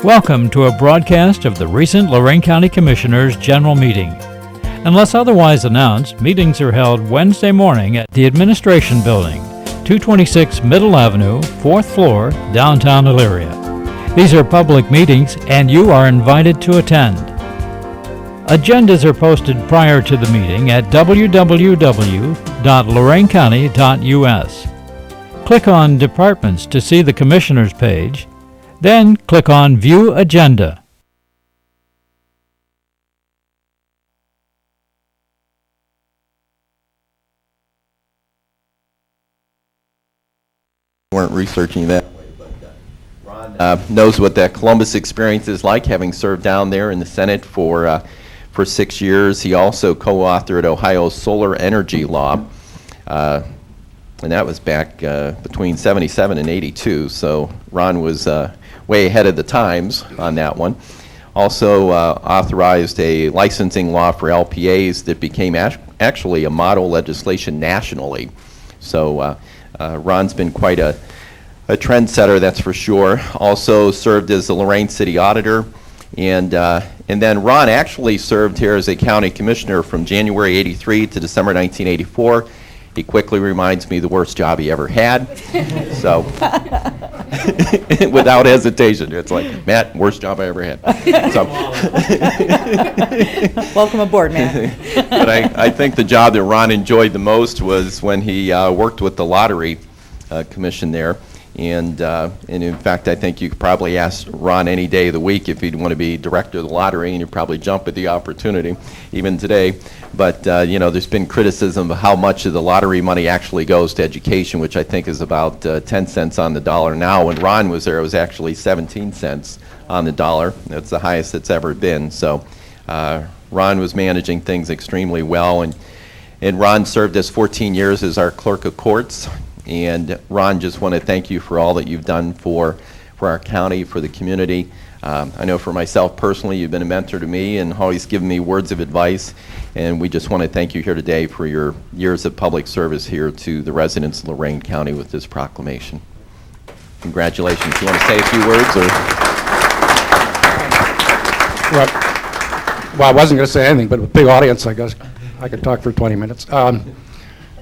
Welcome to a broadcast of the recent Lorain County Commissioners' General Meeting. Unless otherwise announced, meetings are held Wednesday morning at the Administration Building, 226 Middle Avenue, 4th floor, downtown Elyria. These are public meetings and you are invited to attend. Agendas are posted prior to the meeting at www.loraincounty.us. Click on Departments to see the Commissioners page, then click on View Agenda. Weren't researching that way, but Ron knows what that Columbus experience is like, having served down there in the Senate for 6 years. He also co-authored Ohio's solar energy law, and that was back between 77 and 82, so Ron was way ahead of the times on that one. Also authorized a licensing law for LPAs that became actually a model legislation nationally. So Ron's been quite a trendsetter, that's for sure. Also served as the Lorain City Auditor, and then Ron actually served here as a county commissioner from January '83 to December 1984. He quickly reminds me the worst job he ever had. So, without hesitation, it's like, Matt, worst job I ever had. So, welcome aboard, Matt. But I think the job that Ron enjoyed the most was when he worked with the Lottery Commission there. And in fact, I think you could probably ask Ron any day of the week if he'd want to be director of the lottery, and he'd probably jump at the opportunity, even today. But you know, there's been criticism of how much of the lottery money actually goes to education, which I think is about 10 cents on the dollar now. When Ron was there, it was actually 17 cents on the dollar. That's the highest it's ever been. So Ron was managing things extremely well, and Ron served us 14 years as our Clerk of Courts. And Ron, just want to thank you for all that you've done for our county, for the community. I know for myself personally, you've been a mentor to me and always given me words of advice. And we just want to thank you here today for your years of public service here to the residents of Lorain County with this proclamation. Congratulations. You want to say a few words? Or? Well, I wasn't going to say anything, but with a big audience, I guess I could talk for 20 minutes.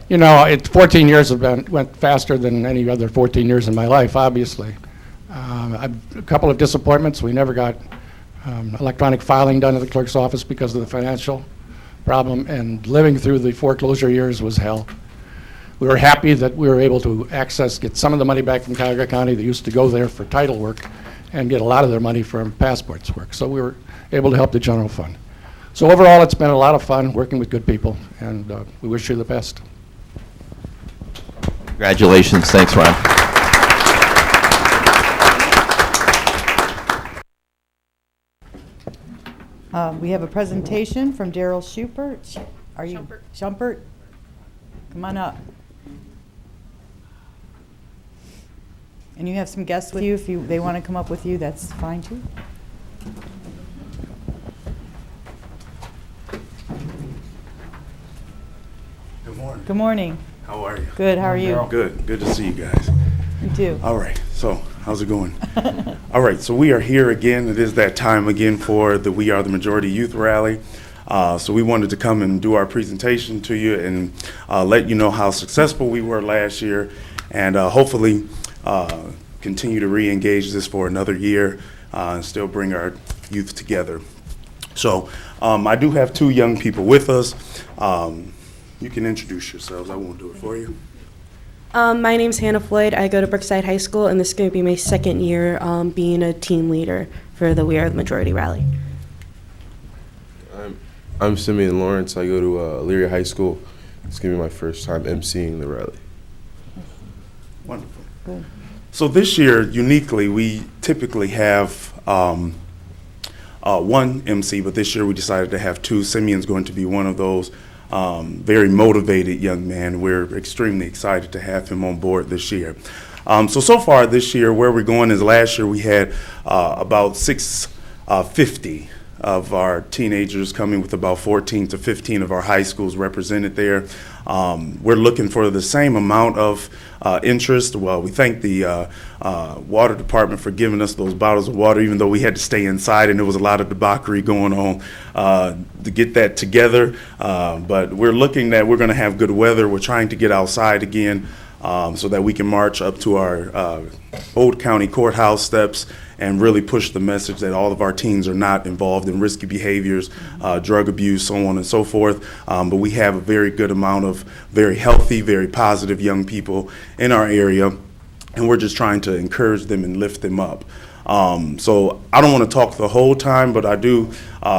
You know, 14 years went faster than any other 14 years in my life, obviously. A couple of disappointments. We never got electronic filing done at the clerk's office because of the financial problem, and living through the foreclosure years was hell. We were happy that we were able to get some of the money back from Cuyahoga County that used to go there for title work and get a lot of their money from passports work. So we were able to help the general fund. So overall, it's been a lot of fun working with good people, and we wish you the best. Congratulations. Thanks, Ron. We have a presentation from Darryl Shufpert. Are you Shufpert? Come on up. And you have some guests with you. If they want to come up with you, that's fine too. Good morning. Good morning. How are you? Good. How are you? Good. Good to see you guys. You too. All right. So, how's it going? All right. So we are here again. It is that time again for the We Are the Majority Youth Rally. So we wanted to come and do our presentation to you and let you know how successful we were last year, and hopefully continue to re-engage this for another year and still bring our youth together. So I do have two young people with us. You can introduce yourselves. I won't do it for you. My name's Hannah Floyd. I go to Brookside High School, and this is going to be my second year being a team leader for the We Are the Majority Rally. I'm Simian Lawrence. I go to Elyria High School. It's going to be my first time emceeing the rally. Wonderful. Good. So this year, uniquely, we typically have one MC, but this year we decided to have two. Simian's going to be one of those. Very motivated young man. We're extremely excited to have him on board this year. So far this year, where we're going is last year we had about 650 of our teenagers coming with about 14 to 15 of our high schools represented there. We're looking for the same amount of interest. Well, we thank the water department for giving us those bottles of water, even though we had to stay inside and there was a lot of debauchery going on to get that together. But we're looking that we're going to have good weather. We're trying to get outside again so that we can march up to our Old County Courthouse steps and really push the message that all of our teens are not involved in risky behaviors, drug abuse, so on and so forth. But we have a very good amount of very healthy, very positive young people in our area, and we're just trying to encourage them and lift them up. So I don't want to talk the whole time, but I do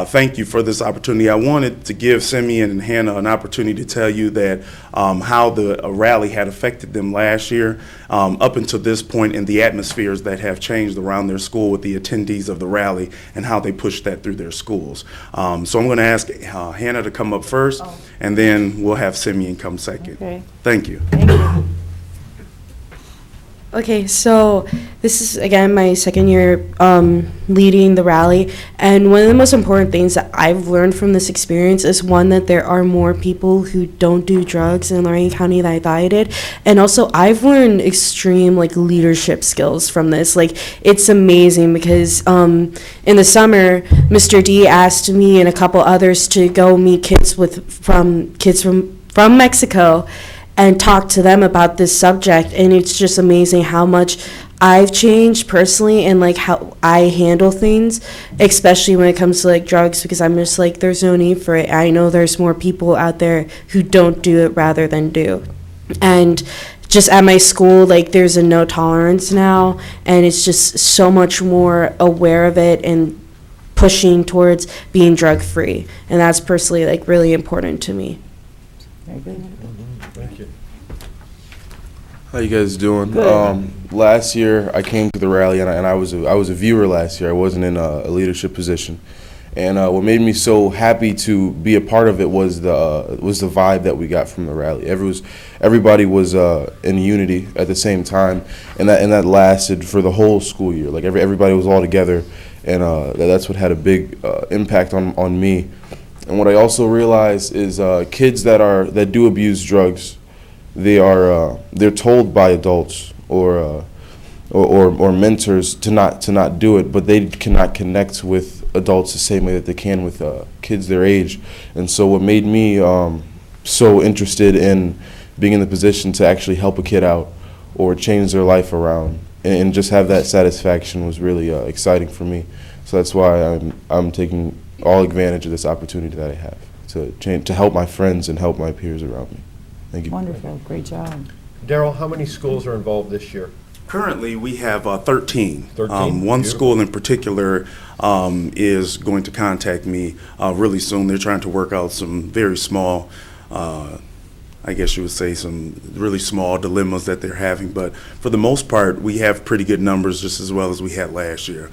thank you for this opportunity. I wanted to give Simian and Hannah an opportunity to tell you that how the rally had affected them last year up until this point, and the atmospheres that have changed around their school with the attendees of the rally and how they pushed that through their schools. So I'm going to ask Hannah to come up first, and then we'll have Simian come second. Okay. Thank you. Thank you. Okay, so this is, again, my second year leading the rally, and one of the most important things that I've learned from this experience is, one, that there are more people who don't do drugs in Lorain County than I thought I did, and also I've learned extreme, leadership skills from this. It's amazing because in the summer, Mr. D asked me and a couple others to go meet kids from Mexico and talk to them about this subject, and it's just amazing how much I've changed personally and how I handle things, especially when it comes to drugs, because I'm just there's no need for it. I know there's more people out there who don't do it rather than do. And just at my school, there's a no tolerance now, and it's just so much more aware of it and pushing towards being drug free, and that's personally really important to me. Very good. Thank you. How you guys doing? Good. Last year I came to the rally, and I was a viewer last year. I wasn't in a leadership position, and what made me so happy to be a part of it was the vibe that we got from the rally. Everybody was in unity at the same time, and that lasted for the whole school year. Everybody was all together, and that's what had a big impact on me. And what I also realized is kids that do abuse drugs, they're told by adults or mentors to not do it, but they cannot connect with adults the same way that they can with kids their age. And so what made me so interested in being in the position to actually help a kid out or change their life around and just have that satisfaction was really exciting for me. So that's why I'm taking all advantage of this opportunity that I have to help my friends and help my peers around me. Thank you. Wonderful. Great job. Darryl, how many schools are involved this year? Currently, we have 13. 13? One school in particular is going to contact me really soon. They're trying to work out some very small, I guess you would say, some really small dilemmas that they're having. But for the most part, we have pretty good numbers, just as well as we had last year.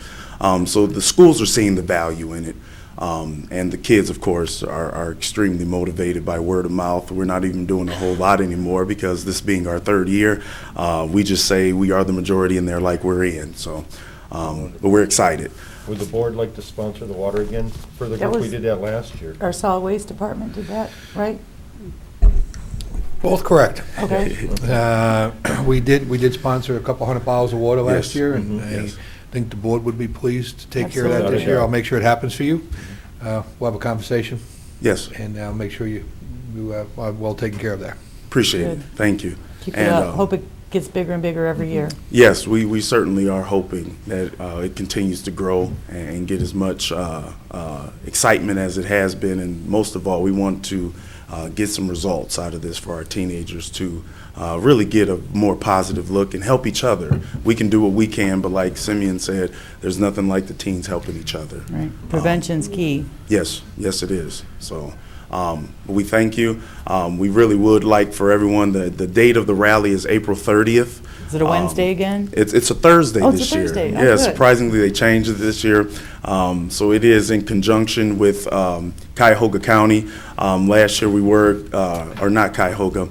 So the schools are seeing the value in it. And the kids, of course, are extremely motivated by word of mouth. We're not even doing a whole lot anymore because this being our third year, we just say we are the majority and they're we're in. So, but we're excited. Would the board like to sponsor the water again for the That group? We was- did that last year. Our solid waste department did that, right? Both correct. Okay. We did sponsor a couple hundred bottles of water last Yes. year, and Yes. I think the board would be pleased to take care of that Absolutely. this year. I'll make sure it happens for you. We'll have a conversation, Yes, and I'll make sure you are well taken care of there. appreciate it. Good. Thank you. Keep it And, up. Hope it gets bigger and bigger every year. Yes, we certainly are hoping that it continues to grow and get as much excitement as it has been. And most of all, we want to get some results out of this for our teenagers to really get a more positive look and help each other. We can do what we can, but like Simian said, there's nothing like the teens helping each other. Right. Prevention's key. Yes, yes it is. So we thank you. We really would like for everyone, the date of the rally is April 30th. Is it a Wednesday again? It's a Thursday Oh, it's this a year. Thursday. Oh, Yeah, good. surprisingly, they changed it this year. So it is in conjunction with Cuyahoga County. Last year we were, or not Cuyahoga,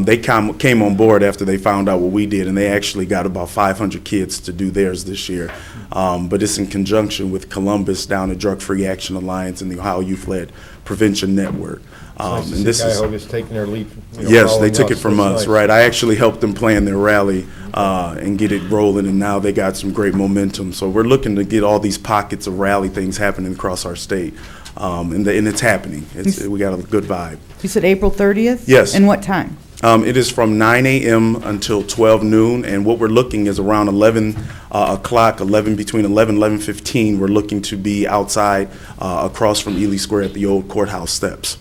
they came on board after they found out what we did, and they actually got about 500 kids to do theirs this year. But it's in conjunction with Columbus down at Drug Free Action Alliance and the Ohio Youth-Led Prevention Network. Nice to And see this is, Cuyahoga's taking their lead. yes, they following took it from That's us, nice. right. I actually helped them plan their rally and get it rolling, and now they got some great momentum. So we're looking to get all these pockets of rally things happening across our state, and it's happening. We got a good vibe. You said April 30th? Yes. And what time? It is from 9 a.m. until 12 noon, and what we're looking is around 11 o'clock, between 11 and 11:15, we're looking to be outside across from Ely Square at the old courthouse steps.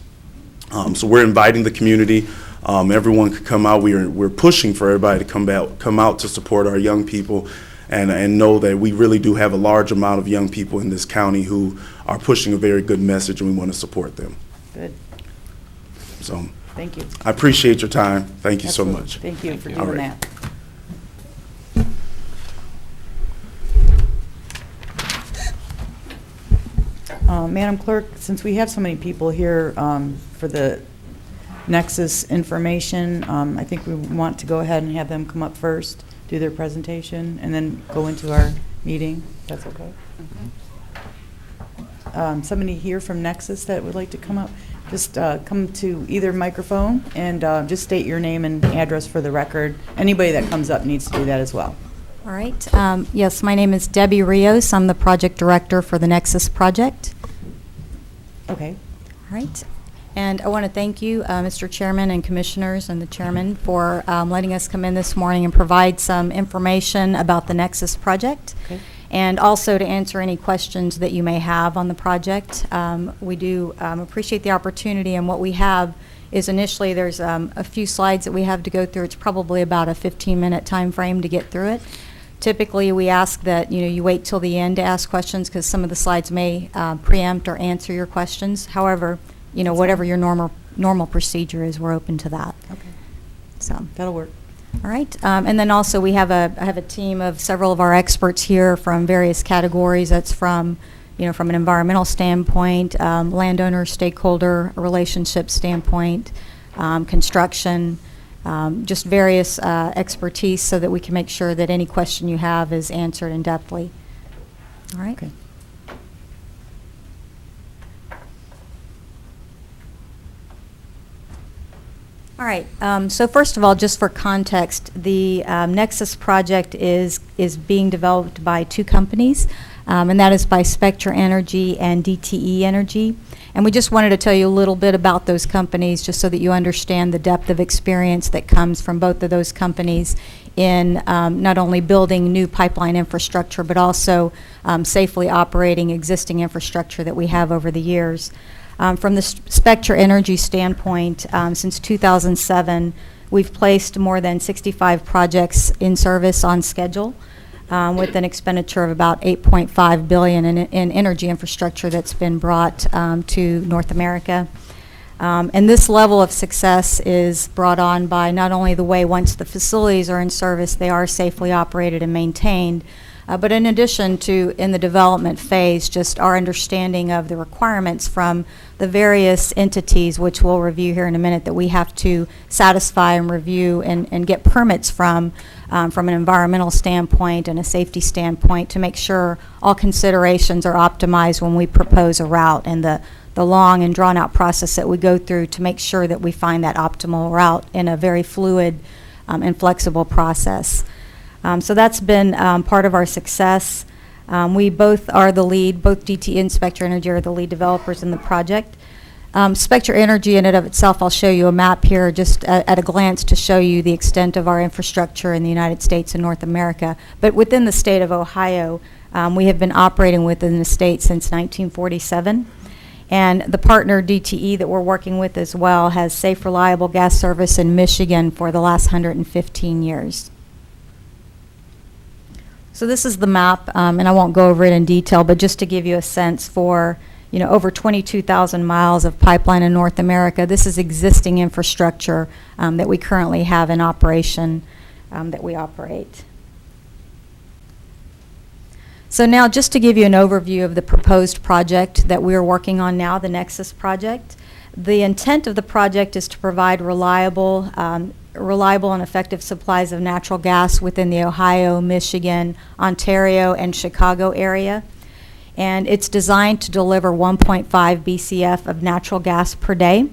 So we're inviting the community. Everyone could come out. We're pushing for everybody to come out to support our young people, and know that we really do have a large amount of young people in this county who are pushing a very good message, and we want to support them. Good. So Thank you. I appreciate your time. Thank you so Absolutely. much. Thank you for All doing right. that. Madam Clerk, since we have so many people here for the Nexus information, I think we want to go ahead and have them come up first, do their presentation, and then go into our meeting. That's okay? Somebody here from Nexus that would like to come up, just come to either microphone and just state your name and address for the record. Anybody that comes up needs to do that as well. All right. Yes, my name is Debbie Rios. I'm the project director for the Nexus project. Okay. All right. And I want to thank you, Mr. Chairman and Commissioners and the Chairman, for letting us come in this morning and provide some information about the Nexus project. Okay. And also to answer any questions that you may have on the project. We do appreciate the opportunity, and what we have is initially there's a few slides that we have to go through. It's probably about a 15-minute time frame to get through it. Typically, we ask that you wait till the end to ask questions, because some of the slides may preempt or answer your questions. However, whatever your normal procedure is, we're open to that. Okay. So That'll work. all right, and then also I have a team of several of our experts here from various categories. That's from from an environmental standpoint, landowner stakeholder relationship standpoint, construction. Just various expertise, so that we can make sure that any question you have is answered in depthly. All right. Okay. All right. So first of all, just for context, the Nexus project is being developed by two companies, and that is by Spectra Energy and DTE Energy. And we just wanted to tell you a little bit about those companies, just so that you understand the depth of experience that comes from both of those companies in not only building new pipeline infrastructure, but also safely operating existing infrastructure that we have over the years. From the Spectra Energy standpoint, since 2007, we've placed more than 65 projects in service on schedule, with an expenditure of about $8.5 billion in energy infrastructure that's been brought to North America. And this level of success is brought on by not only the way once the facilities are in service, they are safely operated and maintained, but in addition to, in the development phase, just our understanding of the requirements from the various entities, which we'll review here in a minute, that we have to satisfy and review and get permits from an environmental standpoint and a safety standpoint, to make sure all considerations are optimized when we propose a route, and the long and drawn out process that we go through to make sure that we find that optimal route in a very fluid and flexible process. So that's been part of our success. We both are the lead, both DTE and Spectra Energy are the lead developers in the project. Spectra Energy in and of itself, I'll show you a map here just at a glance to show you the extent of our infrastructure in the United States and North America. But within the state of Ohio, we have been operating within the state since 1947. And the partner DTE that we're working with as well has safe, reliable gas service in Michigan for the last 115 years. So this is the map, and I won't go over it in detail, but just to give you a sense for, over 22,000 miles of pipeline in North America. This is existing infrastructure that we currently have in operation. that we operate. So now, just to give you an overview of the proposed project that we are working on now, the Nexus project. The intent of the project is to provide reliable and effective supplies of natural gas within the Ohio, Michigan, Ontario, and Chicago area. And it's designed to deliver 1.5 BCF of natural gas per day.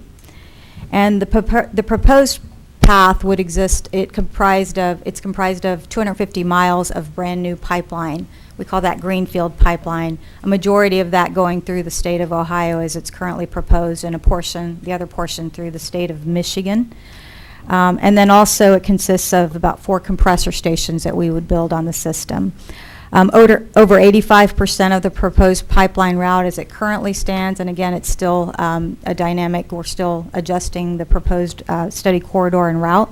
And the proposed path would exist. It's comprised of 250 miles of brand new pipeline. We call that greenfield pipeline. A majority of that going through the state of Ohio as it's currently proposed, and the other portion through the state of Michigan. And then also it consists of about 4 compressor stations that we would build on the system. Over 85% of the proposed pipeline route as it currently stands, and again, it's still a dynamic, we're still adjusting the proposed study corridor and route,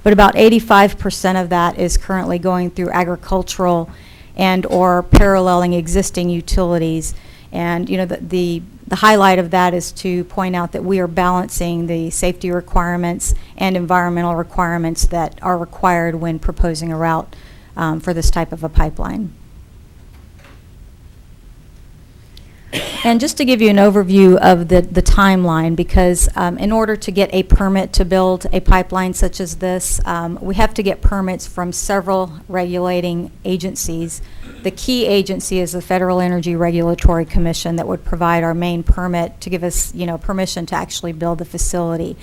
but about 85% of that is currently going through agricultural and or paralleling existing utilities. And you know, the highlight of that is to point out that we are balancing the safety requirements and environmental requirements that are required when proposing a route for this type of a pipeline. And just to give you an overview of the timeline, because in order to get a permit to build a pipeline such as this, we have to get permits from several regulating agencies. The key agency is the Federal Energy Regulatory Commission that would provide our main permit to give us, permission to actually build the facility.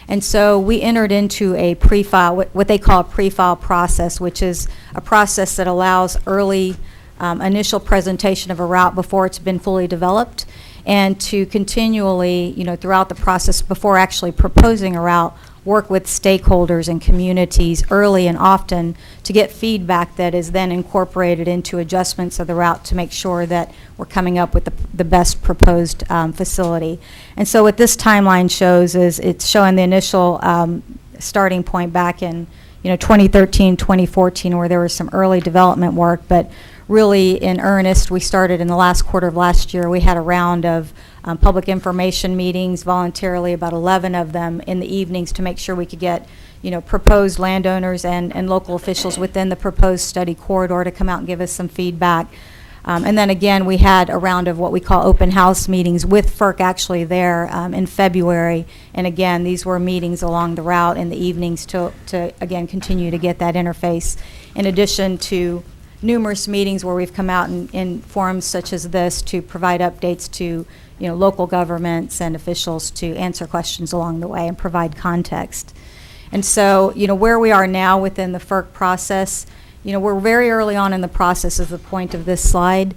And so we entered into a pre-file, what they call a pre-file process, which is a process that allows early initial presentation of a route before it's been fully developed, and to continually, throughout the process before actually proposing a route, work with stakeholders and communities early and often to get feedback that is then incorporated into adjustments of the route to make sure that we're coming up with the best proposed facility. And so what this timeline shows is it's showing the initial starting point back in 2013, 2014, where there was some early development work, but really in earnest we started in the last quarter of last year. We had a round of public information meetings voluntarily, about 11 of them in the evenings, to make sure we could get proposed landowners and local officials within the proposed study corridor to come out and give us some feedback. And then again, we had a round of what we call open house meetings with FERC actually there in February. And again, these were meetings along the route in the evenings to again continue to get that interface, in addition to numerous meetings where we've come out in forums such as this to provide updates to local governments and officials to answer questions along the way and provide context. And so where we are now within the FERC process, we're very early on in the process is the point of this slide.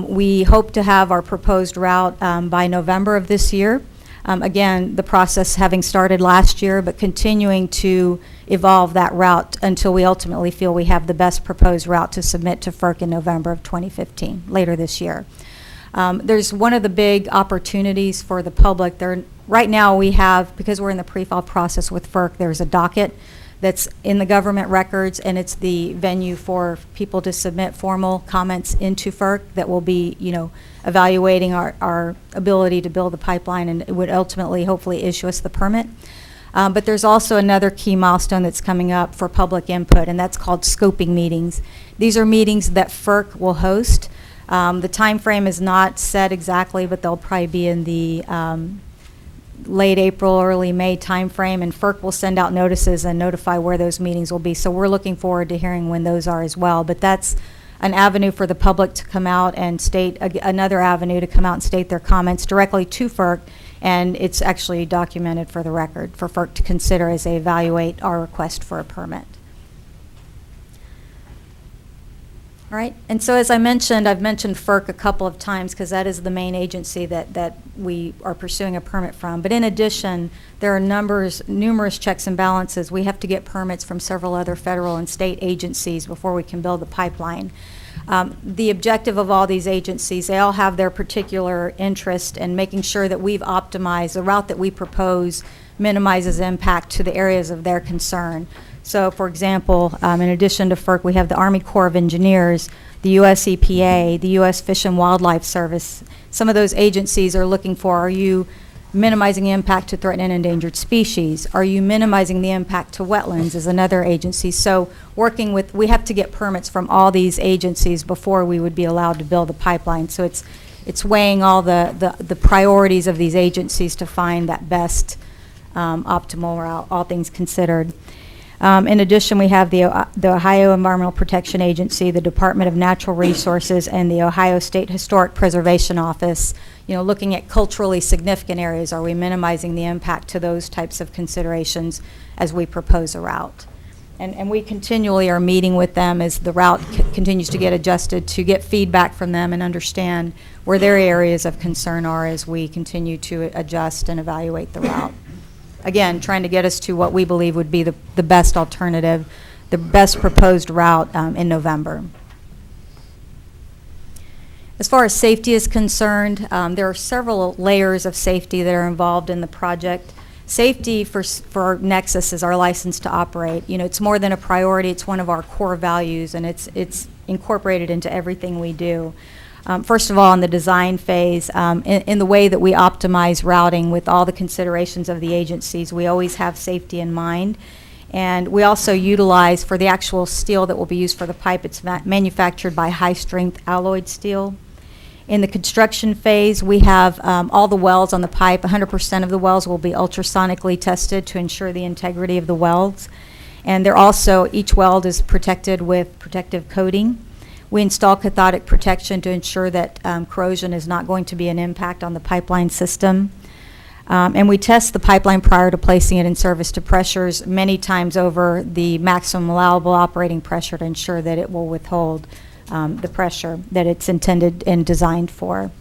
We hope to have our proposed route by November of this year. Again, the process having started last year, but continuing to evolve that route until we ultimately feel we have the best proposed route to submit to FERC in November of 2015, later this year. There's one of the big opportunities for the public. Right now we have, because we're in the pre-file process with FERC, there's a docket that's in the government records, and it's the venue for people to submit formal comments into FERC that will be, evaluating our ability to build the pipeline, and it would ultimately, hopefully, issue us the permit. But there's also another key milestone that's coming up for public input, and that's called scoping meetings. These are meetings that FERC will host. The time frame is not set exactly, but they'll probably be in the late April, early May time frame, and FERC will send out notices and notify where those meetings will be. So we're looking forward to hearing when those are as well. But that's an avenue for the public to come out and state, another avenue to come out and state their comments directly to FERC, and it's actually documented for the record for FERC to consider as they evaluate our request for a permit. All right, and so as I mentioned, I've mentioned FERC a couple of times because that is the main agency that we are pursuing a permit from. But in addition, there are numerous checks and balances. We have to get permits from several other federal and state agencies before we can build the pipeline. The objective of all these agencies, they all have their particular interest in making sure that we've optimized the route that we propose minimizes impact to the areas of their concern. So, for example, in addition to FERC, we have the Army Corps of Engineers, the U.S. EPA, the U.S. Fish and Wildlife Service. Some of those agencies are looking for, are you minimizing the impact to threatened and endangered species? Are you minimizing the impact to wetlands is another agency. So we have to get permits from all these agencies before we would be allowed to build the pipeline. So it's weighing all the priorities of these agencies to find that best optimal route, all things considered. In addition, we have the Ohio Environmental Protection Agency, the Department of Natural Resources, and the Ohio State Historic Preservation Office, looking at culturally significant areas. Are we minimizing the impact to those types of considerations as we propose a route? And we continually are meeting with them as the route continues to get adjusted to get feedback from them and understand where their areas of concern are as we continue to adjust and evaluate the route. Again, trying to get us to what we believe would be the best alternative, the best proposed route in November. As far as safety is concerned, there are several layers of safety that are involved in the project. Safety for Nexus is our license to operate. It's more than a priority, it's one of our core values, and it's incorporated into everything we do. First of all, in the design phase, in the way that we optimize routing with all the considerations of the agencies, we always have safety in mind. And we also utilize, for the actual steel that will be used for the pipe, it's manufactured by high-strength alloyed steel. In the construction phase, we have all the welds on the pipe. 100% of the welds will be ultrasonically tested to ensure the integrity of the welds. And they're also, each weld is protected with protective coating. We install cathodic protection to ensure that corrosion is not going to be an impact on the pipeline system. And we test the pipeline prior to placing it in service to pressures many times over the maximum allowable operating pressure to ensure that it will withhold the pressure that it's intended and designed for.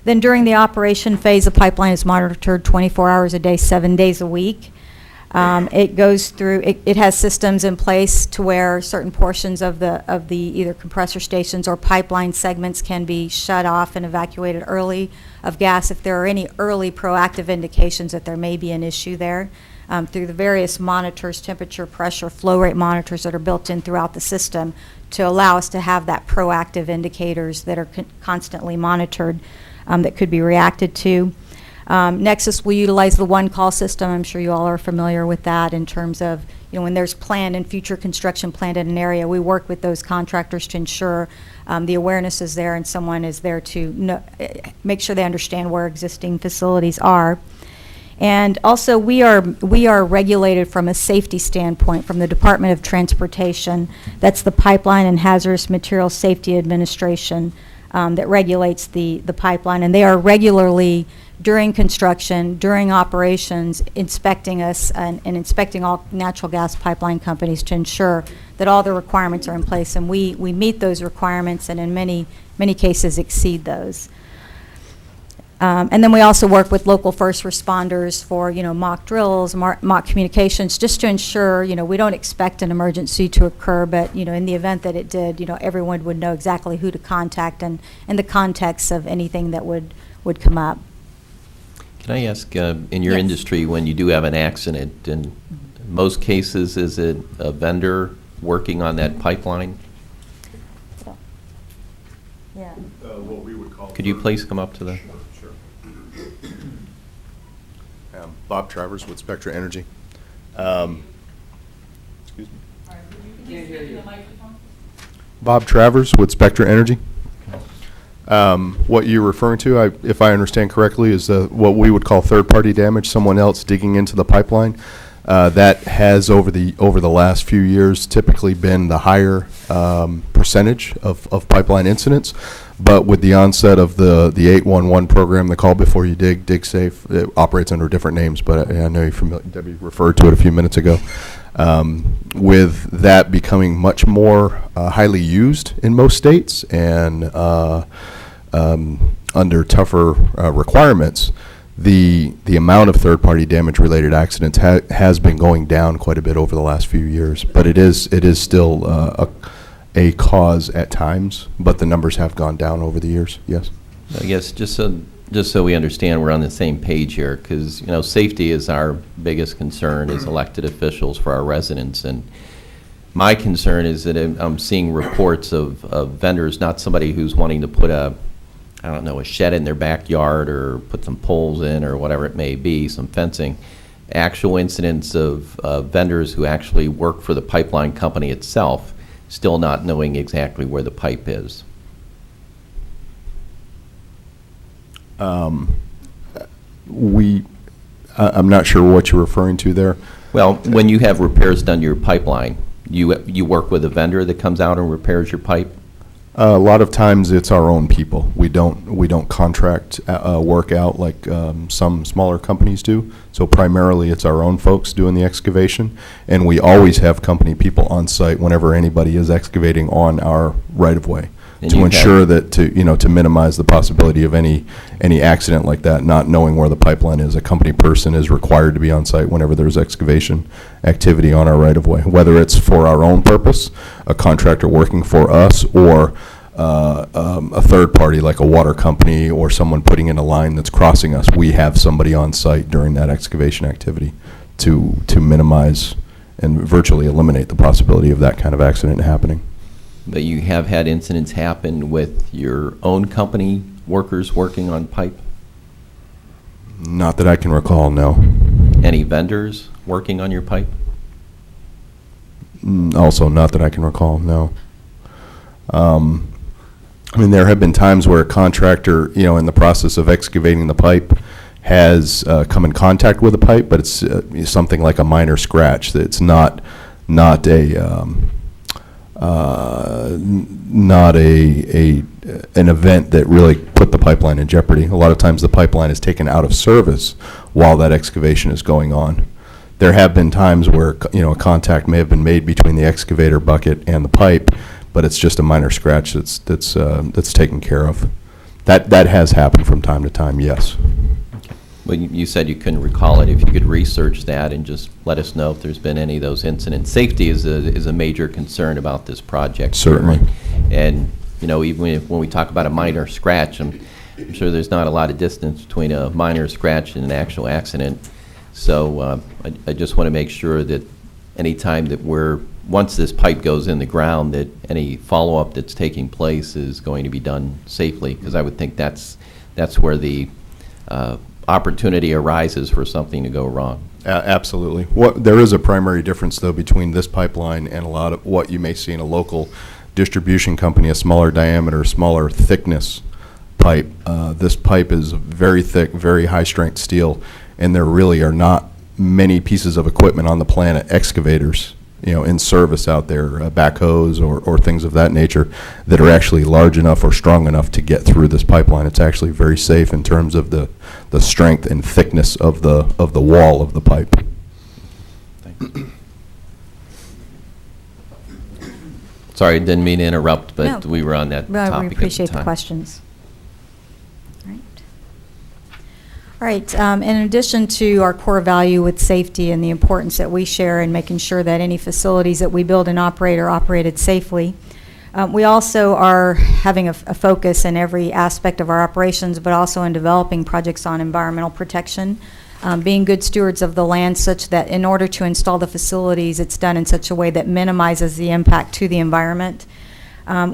Then during the operation phase, the pipeline is monitored 24 hours a day, 7 days a week. It goes through, it has systems in place to where certain portions of the either compressor stations or pipeline segments can be shut off and evacuated early of gas if there are any early proactive indications that there may be an issue there. Through the various monitors, temperature, pressure, flow rate monitors that are built in throughout the system to allow us to have that proactive indicators that are constantly monitored that could be reacted to. Nexus will utilize the one-call system. I'm sure you all are familiar with that in terms of, when there's planned and future construction planned in an area, we work with those contractors to ensure the awareness is there and someone is there to make sure they understand where existing facilities are. And also, we are regulated from a safety standpoint from the Department of Transportation. That's the Pipeline and Hazardous Materials Safety Administration that regulates the pipeline, and they are regularly, during construction, during operations, inspecting us and inspecting all natural gas pipeline companies to ensure that all the requirements are in place, and we meet those requirements and in many cases exceed those. And then we also work with local first responders for, mock drills, mock communications, just to ensure, we don't expect an emergency to occur, but, in the event that it did, everyone would know exactly who to contact and the context of anything that would come up. Can I ask, in your Yes. industry, when you do have an accident, in most cases, is it a vendor working on that pipeline? Yeah. What we would call. Could you please come up to the... Sure. Bob Travers with Spectra Energy. Excuse me. Bob Travers with Spectra Energy. What you're referring to, if I understand correctly, is what we would call third-party damage, someone else digging into the pipeline. That has, over the last few years, typically been the higher percentage of pipeline incidents. But with the onset of the 811 program, the call before you dig safe, it operates under different names, but I know you're familiar. Debbie referred to it a few minutes ago. With that becoming much more highly used in most states and under tougher requirements, the amount of third-party damage-related accidents has been going down quite a bit over the last few years. But it is still a cause at times, but the numbers have gone down over the years. Yes. I guess just so we understand we're on the same page here, because safety is our biggest concern as elected officials for our residents, and my concern is that I'm seeing reports of vendors, not somebody who's wanting to put a I don't know, a shed in their backyard or put some poles in or whatever it may be, some fencing. Actual incidents of vendors who actually work for the pipeline company itself, still not knowing exactly where the pipe is. I'm not sure what you're referring to there. Well, when you have repairs done to your pipeline, you work with a vendor that comes out and repairs your pipe? A lot of times it's our own people. We don't contract work out like some smaller companies do. So primarily it's our own folks doing the excavation, and we always have company people on site whenever anybody is excavating on our right-of-way to ensure that to minimize the possibility of any accident like that. Not knowing where the pipeline is, a company person is required to be on site whenever there's excavation activity on our right-of-way, whether it's for our own purpose, a contractor working for us, or a third party like a water company or someone putting in a line that's crossing us. We have somebody on site during that excavation activity to minimize and virtually eliminate the possibility of that kind of accident happening. But you have had incidents happen with your own company workers working on pipe? Not that I can recall, no. Any vendors working on your pipe? Also not that I can recall, no. I mean, there have been times where a contractor, in the process of excavating the pipe, has come in contact with a pipe, but it's something like a minor scratch. It's not an event that really put the pipeline in jeopardy. A lot of times the pipeline is taken out of service while that excavation is going on. There have been times where a contact may have been made between the excavator bucket and the pipe, but it's just a minor scratch that's taken care of. That has happened from time to time, yes. Well, you said you couldn't recall it. If you could research that and just let us know if there's been any of those incidents. Safety is a major concern about this project. Certainly. And, even when we talk about a minor scratch, I'm sure there's not a lot of distance between a minor scratch and an actual accident. So I just want to make sure that any time that once this pipe goes in the ground, that any follow-up that's taking place is going to be done safely, because I would think that's where the opportunity arises for something to go wrong. Absolutely. There is a primary difference, though, between this pipeline and a lot of what you may see in a local distribution company, a smaller diameter, smaller thickness pipe. This pipe is very thick, very high-strength steel, and there really are not many pieces of equipment on the planet, excavators, in service out there, backhoes or things of that nature, that are actually large enough or strong enough to get through this pipeline. It's actually very safe in terms of the strength and thickness of the wall of the pipe. Thank you. Sorry, didn't mean to interrupt, but No. we were on that topic at the time. We appreciate the questions. All right, in addition to our core value with safety and the importance that we share in making sure that any facilities that we build and operate are operated safely, we also are having a focus in every aspect of our operations, but also in developing projects on environmental protection, being good stewards of the land such that in order to install the facilities, it's done in such a way that minimizes the impact to the environment.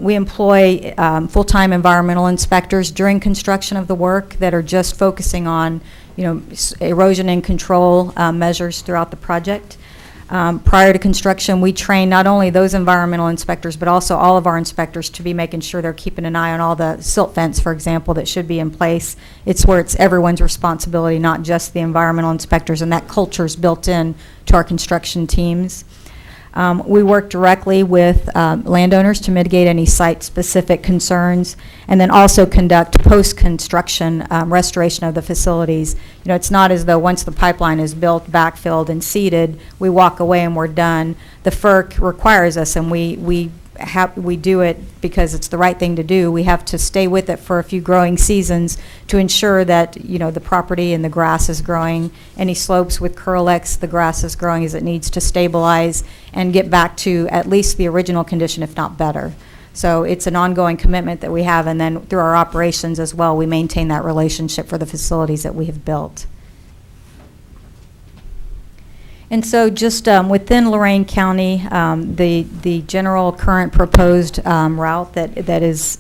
We employ full-time environmental inspectors during construction of the work that are just focusing on, erosion and control measures throughout the project. Prior to construction, we train not only those environmental inspectors, but also all of our inspectors to be making sure they're keeping an eye on all the silt fence, for example, that should be in place. It's where it's everyone's responsibility, not just the environmental inspectors, and that culture is built in to our construction teams. We work directly with landowners to mitigate any site-specific concerns, and then also conduct post-construction restoration of the facilities. It's not as though once the pipeline is built, backfilled, and seeded, we walk away and we're done. The FERC requires us, and we do it because it's the right thing to do. We have to stay with it for a few growing seasons to ensure that the property and the grass is growing. Any slopes with Curlex, the grass is growing as it needs to stabilize and get back to at least the original condition, if not better. So it's an ongoing commitment that we have, and then through our operations as well, we maintain that relationship for the facilities that we have built. And so just within Lorain County, the general current proposed route that is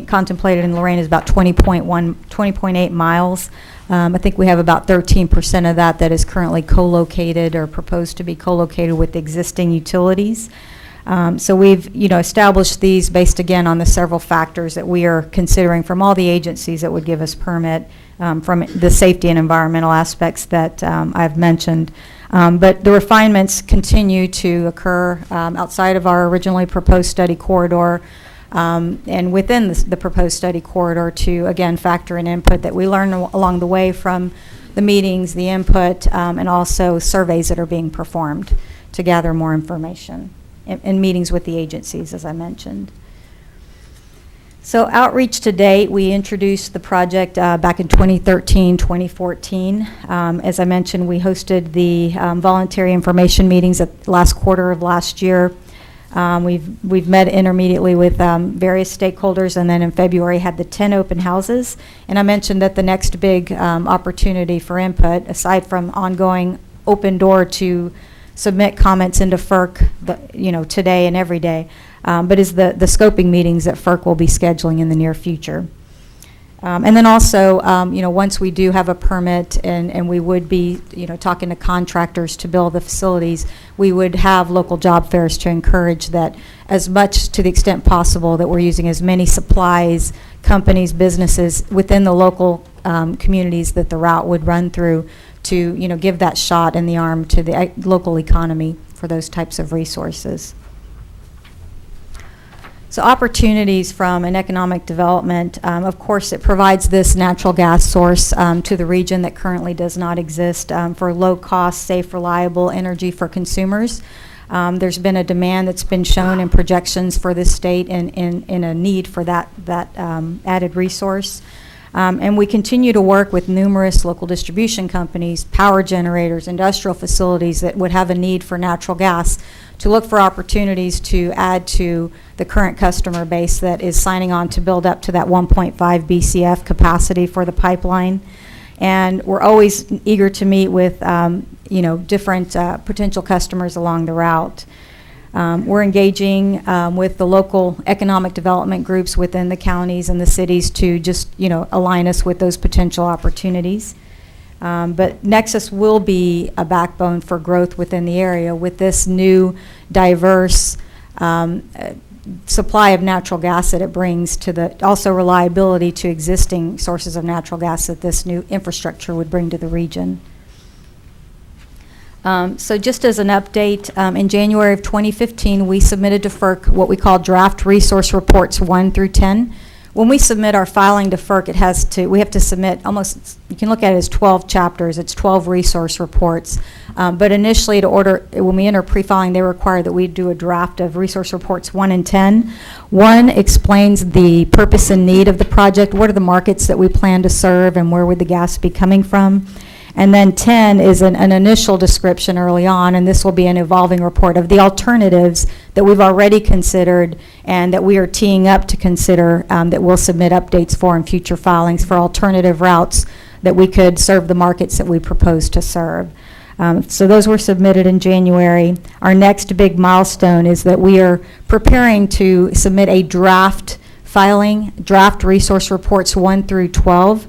contemplated in Lorain is about 20.8 miles. I think we have about 13% of that is currently co-located or proposed to be co-located with existing utilities. So we've, established these based again on the several factors that we are considering from all the agencies that would give us permit, from the safety and environmental aspects that I've mentioned. But the refinements continue to occur outside of our originally proposed study corridor, and within the proposed study corridor to, again, factor in input that we learn along the way from the meetings, the input, and also surveys that are being performed to gather more information in meetings with the agencies, as I mentioned. So outreach to date, we introduced the project back in 2013, 2014. As I mentioned, we hosted the voluntary information meetings at the last quarter of last year. We've met intermediately with various stakeholders, and then in February had the 10 open houses. And I mentioned that the next big opportunity for input, aside from ongoing open door to submit comments into FERC, today and every day, but is the scoping meetings that FERC will be scheduling in the near future. And then also, once we do have a permit and we would be, talking to contractors to build the facilities, we would have local job fairs to encourage that as much to the extent possible that we're using as many supplies, companies, businesses within the local communities that the route would run through to, give that shot in the arm to the local economy for those types of resources. So opportunities from an economic development, of course, it provides this natural gas source to the region that currently does not exist for low-cost, safe, reliable energy for consumers. There's been a demand that's been shown in projections for this state and in a need for that added resource. And we continue to work with numerous local distribution companies, power generators, industrial facilities that would have a need for natural gas to look for opportunities to add to the current customer base that is signing on to build up to that 1.5 BCF capacity for the pipeline. And we're always eager to meet with different potential customers along the route. We're engaging with the local economic development groups within the counties and the cities to just, align us with those potential opportunities. But Nexus will be a backbone for growth within the area with this new diverse supply of natural gas that it brings to the, also reliability to existing sources of natural gas that this new infrastructure would bring to the region. So just as an update, in January of 2015, we submitted to FERC what we call draft resource reports 1 through 10. When we submit our filing to FERC, we have to submit almost, you can look at it as 12 chapters. It's 12 resource reports. But initially, when we enter pre-filing, they require that we do a draft of resource reports 1 and 10. 1 explains the purpose and need of the project. What are the markets that we plan to serve, and where would the gas be coming from? And then 10 is an initial description early on, and this will be an evolving report of the alternatives that we've already considered and that we are teeing up to consider that we'll submit updates for in future filings for alternative routes that we could serve the markets that we propose to serve. So those were submitted in January. Our next big milestone is that we are preparing to submit a draft filing, draft resource reports 1 through 12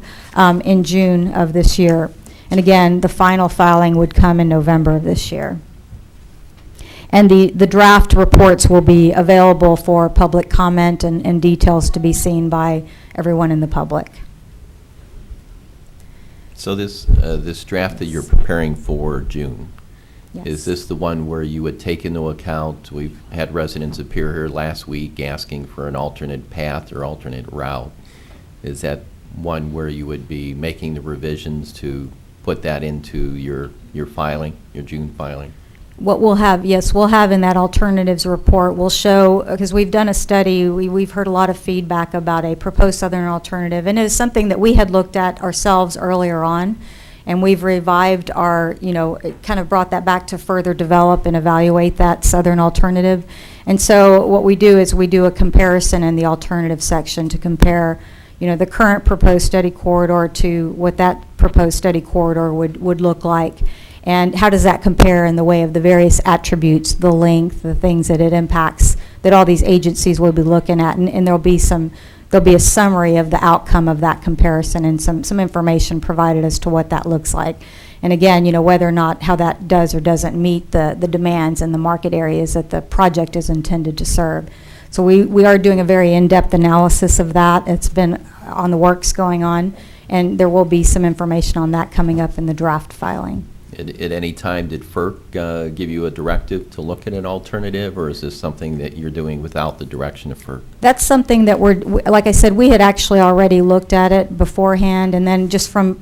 in June of this year. And again, the final filing would come in November of this year. And the draft reports will be available for public comment and details to be seen by everyone in the public. So this draft that you're preparing for June, Yes. is this the one where you would take into account, we've had residents appear here last week asking for an alternate path or alternate route. Is that one where you would be making the revisions to put that into your filing, your June filing? What we'll have, yes, we'll have in that alternatives report, we'll show, because we've done a study, we've heard a lot of feedback about a proposed southern alternative, and it is something that we had looked at ourselves earlier on, and we've revived our, it kind of brought that back to further develop and evaluate that southern alternative. And so what we do is we do a comparison in the alternative section to compare the current proposed study corridor to what that proposed study corridor would look like. And how does that compare in the way of the various attributes, the length, the things that it impacts that all these agencies will be looking at, and there'll be a summary of the outcome of that comparison and some information provided as to what that looks like. And again, whether or not how that does or doesn't meet the demands in the market areas that the project is intended to serve. So we are doing a very in-depth analysis of that. It's been on the works going on, and there will be some information on that coming up in the draft filing. At any time, did FERC give you a directive to look at an alternative, or is this something that you're doing without the direction of FERC? That's something that like I said, we had actually already looked at it beforehand, and then just from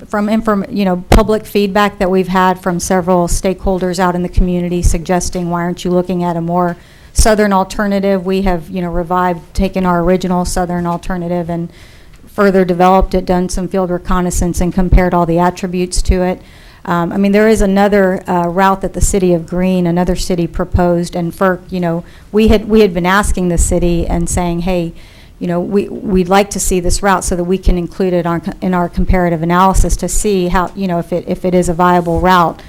public feedback that we've had from several stakeholders out in the community suggesting, why aren't you looking at a more southern alternative? We have, taken our original southern alternative and further developed it, done some field reconnaissance, and compared all the attributes to it. There is another route that the city of Greene, another city, proposed, and FERC, we had been asking the city and saying, hey, we'd like to see this route so that we can include it in our comparative analysis to see how, if it is a viable route.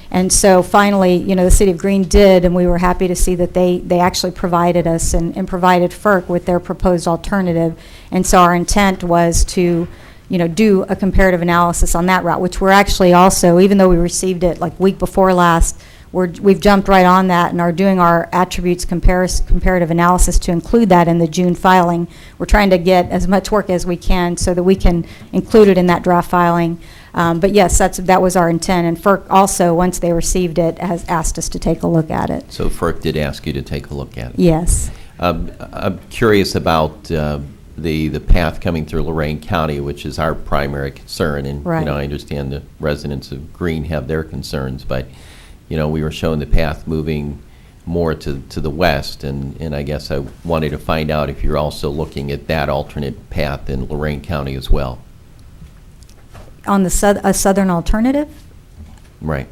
And so finally, the city of Greene did, and we were happy to see that they actually provided us and provided FERC with their proposed alternative. And so our intent was to do a comparative analysis on that route, which we're actually also, even though we received it like week before last, we've jumped right on that and are doing our attributes comparative analysis to include that in the June filing. We're trying to get as much work as we can so that we can include it in that draft filing. But yes, that was our intent, and FERC also, once they received it, has asked us to take a look at it. So FERC did ask you to take a look at it? Yes. I'm curious about the path coming through Lorain County, which is our primary concern, and right. I understand the residents of Greene have their concerns, but we were shown the path moving more to the west, and I guess I wanted to find out if you're also looking at that alternate path in Lorain County as well. On the a southern alternative? Right.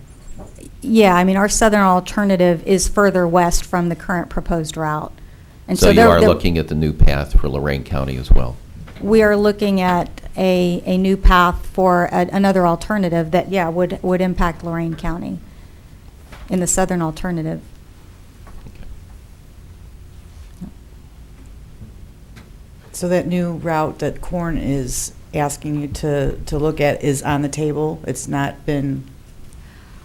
Yeah, our southern alternative is further west from the current proposed route. And so you are looking at the new path for Lorain County as well? We are looking at a new path for another alternative that, would impact Lorain County in the southern alternative. So that new route that Corn is asking you to look at is on the table? It's not been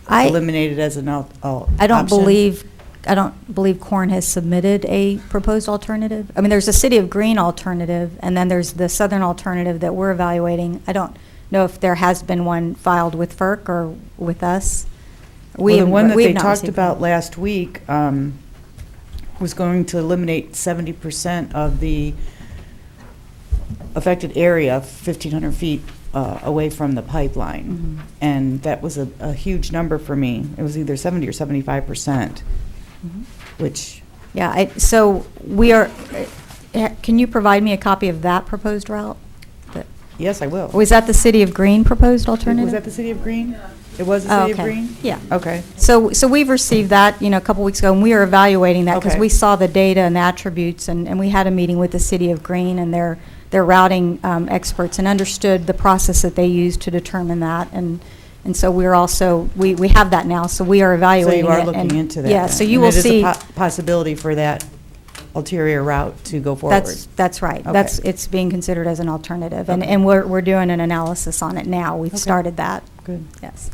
eliminated as an option? I don't believe Corn has submitted a proposed alternative. There's a City of Greene alternative, and then there's the southern alternative that we're evaluating. I don't know if there has been one filed with FERC or with us. The one that they talked about last week was going to eliminate 70% of the affected area, 1,500 feet away from the pipeline. Mm-hmm. And that was a huge number for me. It was either 70 or 75%. Mm-hmm. Which, so we are. Can you provide me a copy of that proposed route? Yes, I will. Was that the City of Greene proposed alternative? Was that the City of Greene? It was the City of Greene? Yeah. Okay. So we've received that, a couple weeks ago, and we are evaluating that because Okay. we saw the data and the attributes, and we had a meeting with the City of Greene and their routing experts and understood the process that they used to determine that, and so we're also, we have that now, so we are evaluating it. So you are looking into that? Yeah, then. so you And will it is see. a possibility for that ulterior route to go forward? That's right. Okay. It's being considered as an alternative, Okay. and we're doing an analysis on it now. We've Okay. started that. Good. Yes.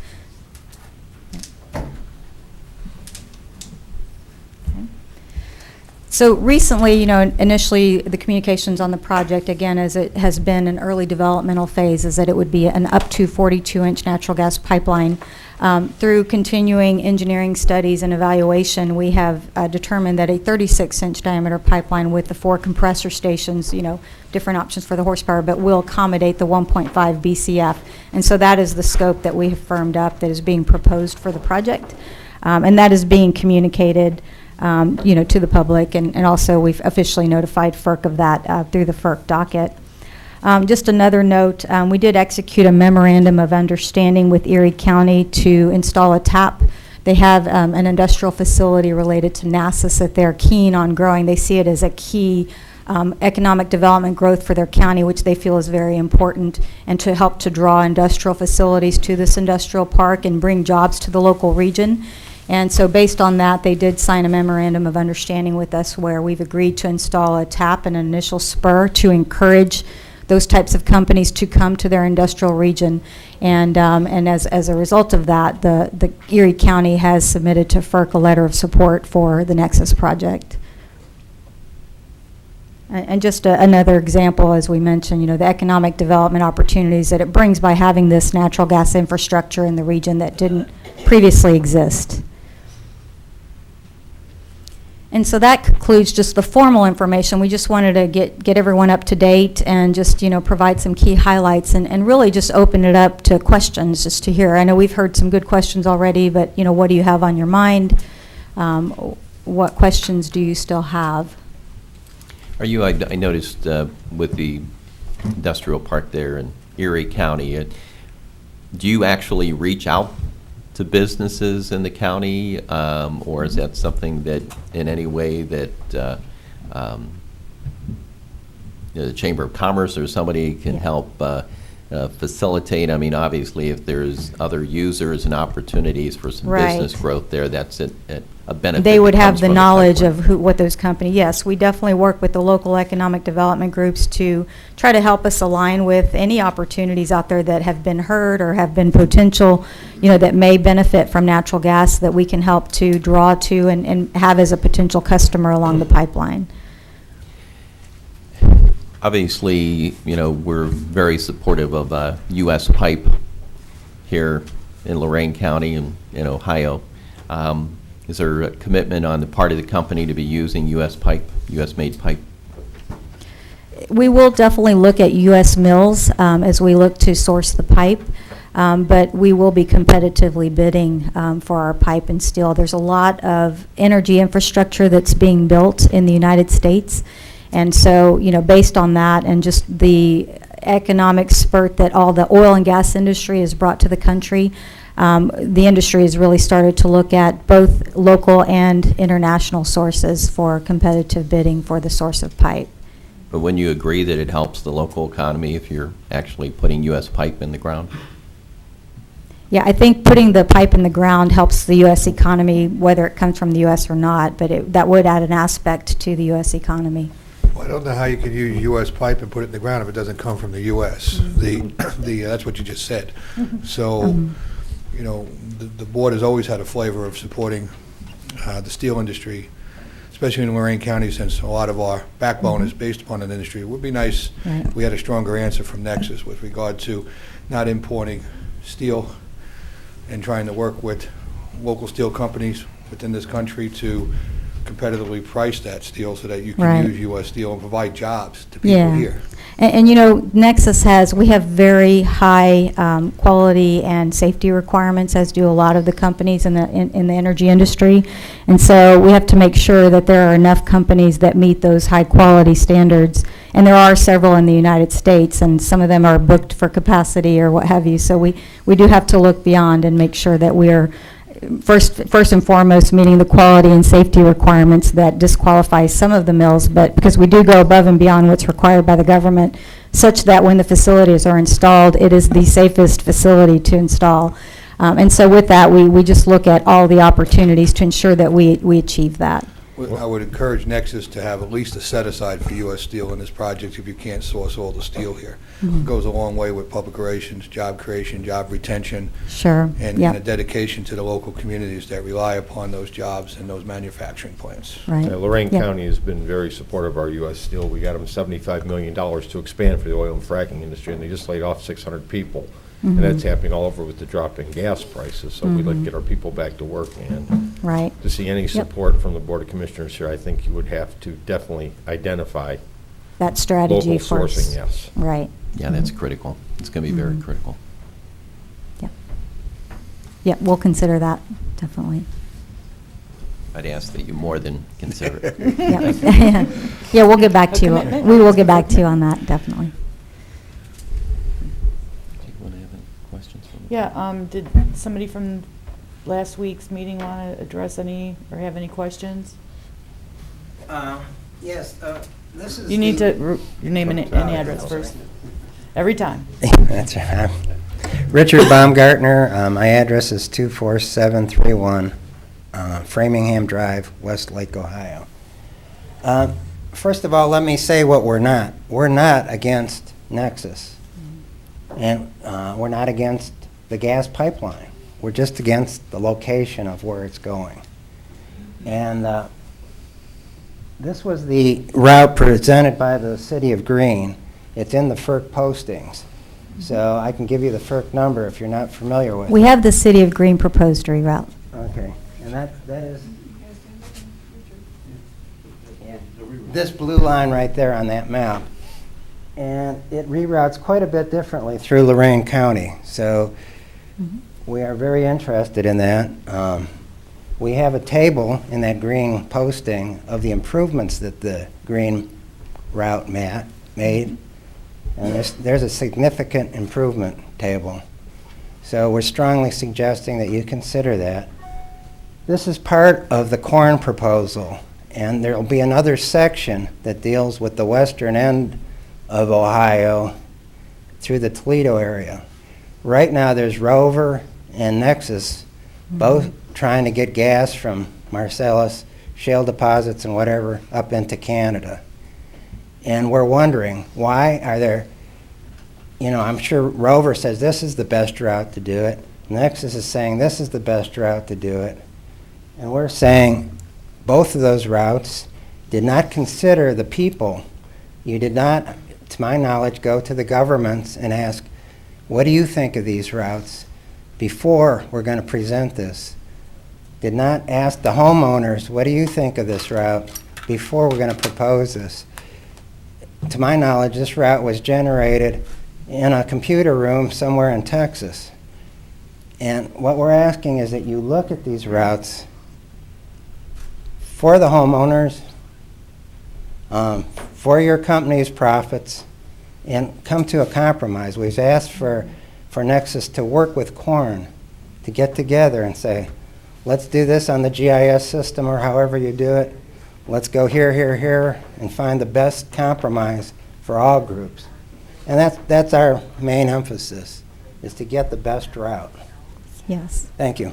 So recently, initially the communications on the project, again, as it has been an early developmental phase, is that it would be an up to 42-inch natural gas pipeline. Through continuing engineering studies and evaluation, we have determined that a 36-inch diameter pipeline with the 4 compressor stations, different options for the horsepower, but will accommodate the 1.5 BCF. And so that is the scope that we have firmed up that is being proposed for the project. And that is being communicated to the public, and also we've officially notified FERC of that through the FERC docket. Just another note, we did execute a memorandum of understanding with Erie County to install a tap. They have an industrial facility related to NASAS that they're keen on growing. They see it as a key economic development growth for their county, which they feel is very important, and to help to draw industrial facilities to this industrial park and bring jobs to the local region. And so based on that, they did sign a memorandum of understanding with us where we've agreed to install a tap and an initial spur to encourage those types of companies to come to their industrial region. And as a result of that, the Erie County has submitted to FERC a letter of support for the Nexus project. And just another example, as we mentioned, the economic development opportunities that it brings by having this natural gas infrastructure in the region that didn't previously exist. And so that concludes just the formal information. We just wanted to get everyone up to date and just, provide some key highlights and really just open it up to questions just to hear. I know we've heard some good questions already, but, what do you have on your mind? What questions do you still have? Are you, I noticed with the industrial park there in Erie County, do you actually reach out to businesses in the county, or is that something that in any way that the Chamber of Commerce or somebody can help facilitate? I mean, obviously, if there's other users and opportunities for some business growth there, that's a benefit. They would have the knowledge of what those companies. Yes, we definitely work with the local economic development groups to try to help us align with any opportunities out there that have been heard or have been potential, that may benefit from natural gas that we can help to draw to and have as a potential customer along the pipeline. Obviously, we're very supportive of U.S. pipe here in Lorain County and in Ohio. Is there a commitment on the part of the company to be using U.S. pipe, U.S.-made pipe? We will definitely look at U.S. mills as we look to source the pipe, but we will be competitively bidding for our pipe and steel. There's a lot of energy infrastructure that's being built in the United States. And so, based on that and just the economic spurt that all the oil and gas industry has brought to the country, the industry has really started to look at both local and international sources for competitive bidding for the source of pipe. But wouldn't you agree that it helps the local economy if you're actually putting U.S. pipe in the ground? Yeah, I think putting the pipe in the ground helps the U.S. economy, whether it comes from the U.S. or not, but that would add an aspect to the U.S. economy. Well, I don't know how you can use U.S. pipe and put it in the ground if it doesn't come from the U.S. That's what you just said. So, the board has always had a flavor of supporting the steel industry, especially in Lorain County, since a lot of our backbone is based upon that industry. It would be nice if we had a stronger answer from Nexus with regard to not importing steel and trying to work with local steel companies within this country to competitively price that steel so that you can use U.S. steel and provide jobs to people here. And Nexus we have very high quality and safety requirements, as do a lot of the companies in the energy industry. And so we have to make sure that there are enough companies that meet those high quality standards. And there are several in the United States, and some of them are booked for capacity or what have you. So we do have to look beyond and make sure that we are first and foremost meeting the quality and safety requirements that disqualify some of the mills, but because we do go above and beyond what's required by the government, such that when the facilities are installed, it is the safest facility to install. And so with that, we just look at all the opportunities to ensure that we achieve that. I would encourage Nexus to have at least a set-aside for U.S. steel in this project if you can't source all the steel here. It goes a long way with public relations, job creation, job retention, and a dedication to the local communities that rely upon those jobs and those manufacturing plants. Lorain County has been very supportive of our U.S. steel. We got them $75 million to expand for the oil and fracking industry, and they just laid off 600 people. And that's happening all over with the drop in gas prices. So we'd like to get our people back to work. And to see any support from the Board of Commissioners here, I think you would have to definitely identify that strategy local sourcing, yes. Yeah, that's critical. It's going to be very critical. Yeah, we'll consider that, definitely. I'd ask that you more than consider it. Yeah, we'll get back to you. We will get back to you on that, definitely. Yeah, did somebody from last week's meeting want to address any or have any questions? Yes, this is. You need to your name and address first. Every time. That's right. Richard Baumgartner. My address is 24731 Framingham Drive, Westlake, Ohio. First of all, let me say what we're not. We're not against Nexus, and we're not against the gas pipeline. We're just against the location of where it's going. And this was the route presented by the City of Greene. It's in the FERC postings. So I can give you the FERC number if you're not familiar with it. We have the City of Greene proposed reroute. Okay, and that is this blue line right there on that map. And it reroutes quite a bit differently through Lorain County. So we are very interested in that. We have a table in that green posting of the improvements that the green route made. And there's a significant improvement table. So we're strongly suggesting that you consider that. This is part of the corn proposal, and there will be another section that deals with the western end of Ohio through the Toledo area. Right now there's Rover and Nexus both trying to get gas from Marcellus, shale deposits and whatever up into Canada. And we're wondering, why are there, I'm sure Rover says this is the best route to do it. Nexus is saying this is the best route to do it. And we're saying both of those routes did not consider the people. You did not, to my knowledge, go to the governments and ask, what do you think of these routes before we're going to present this? Did not ask the homeowners, what do you think of this route before we're going to propose this? To my knowledge, this route was generated in a computer room somewhere in Texas. And what we're asking is that you look at these routes for the homeowners, for your company's profits, and come to a compromise. We've asked for Nexus to work with Corn to get together and say, let's do this on the GIS system or however you do it. Let's go here, here, here, and find the best compromise for all groups. And that's our main emphasis, is to get the best route. Yes. Thank you.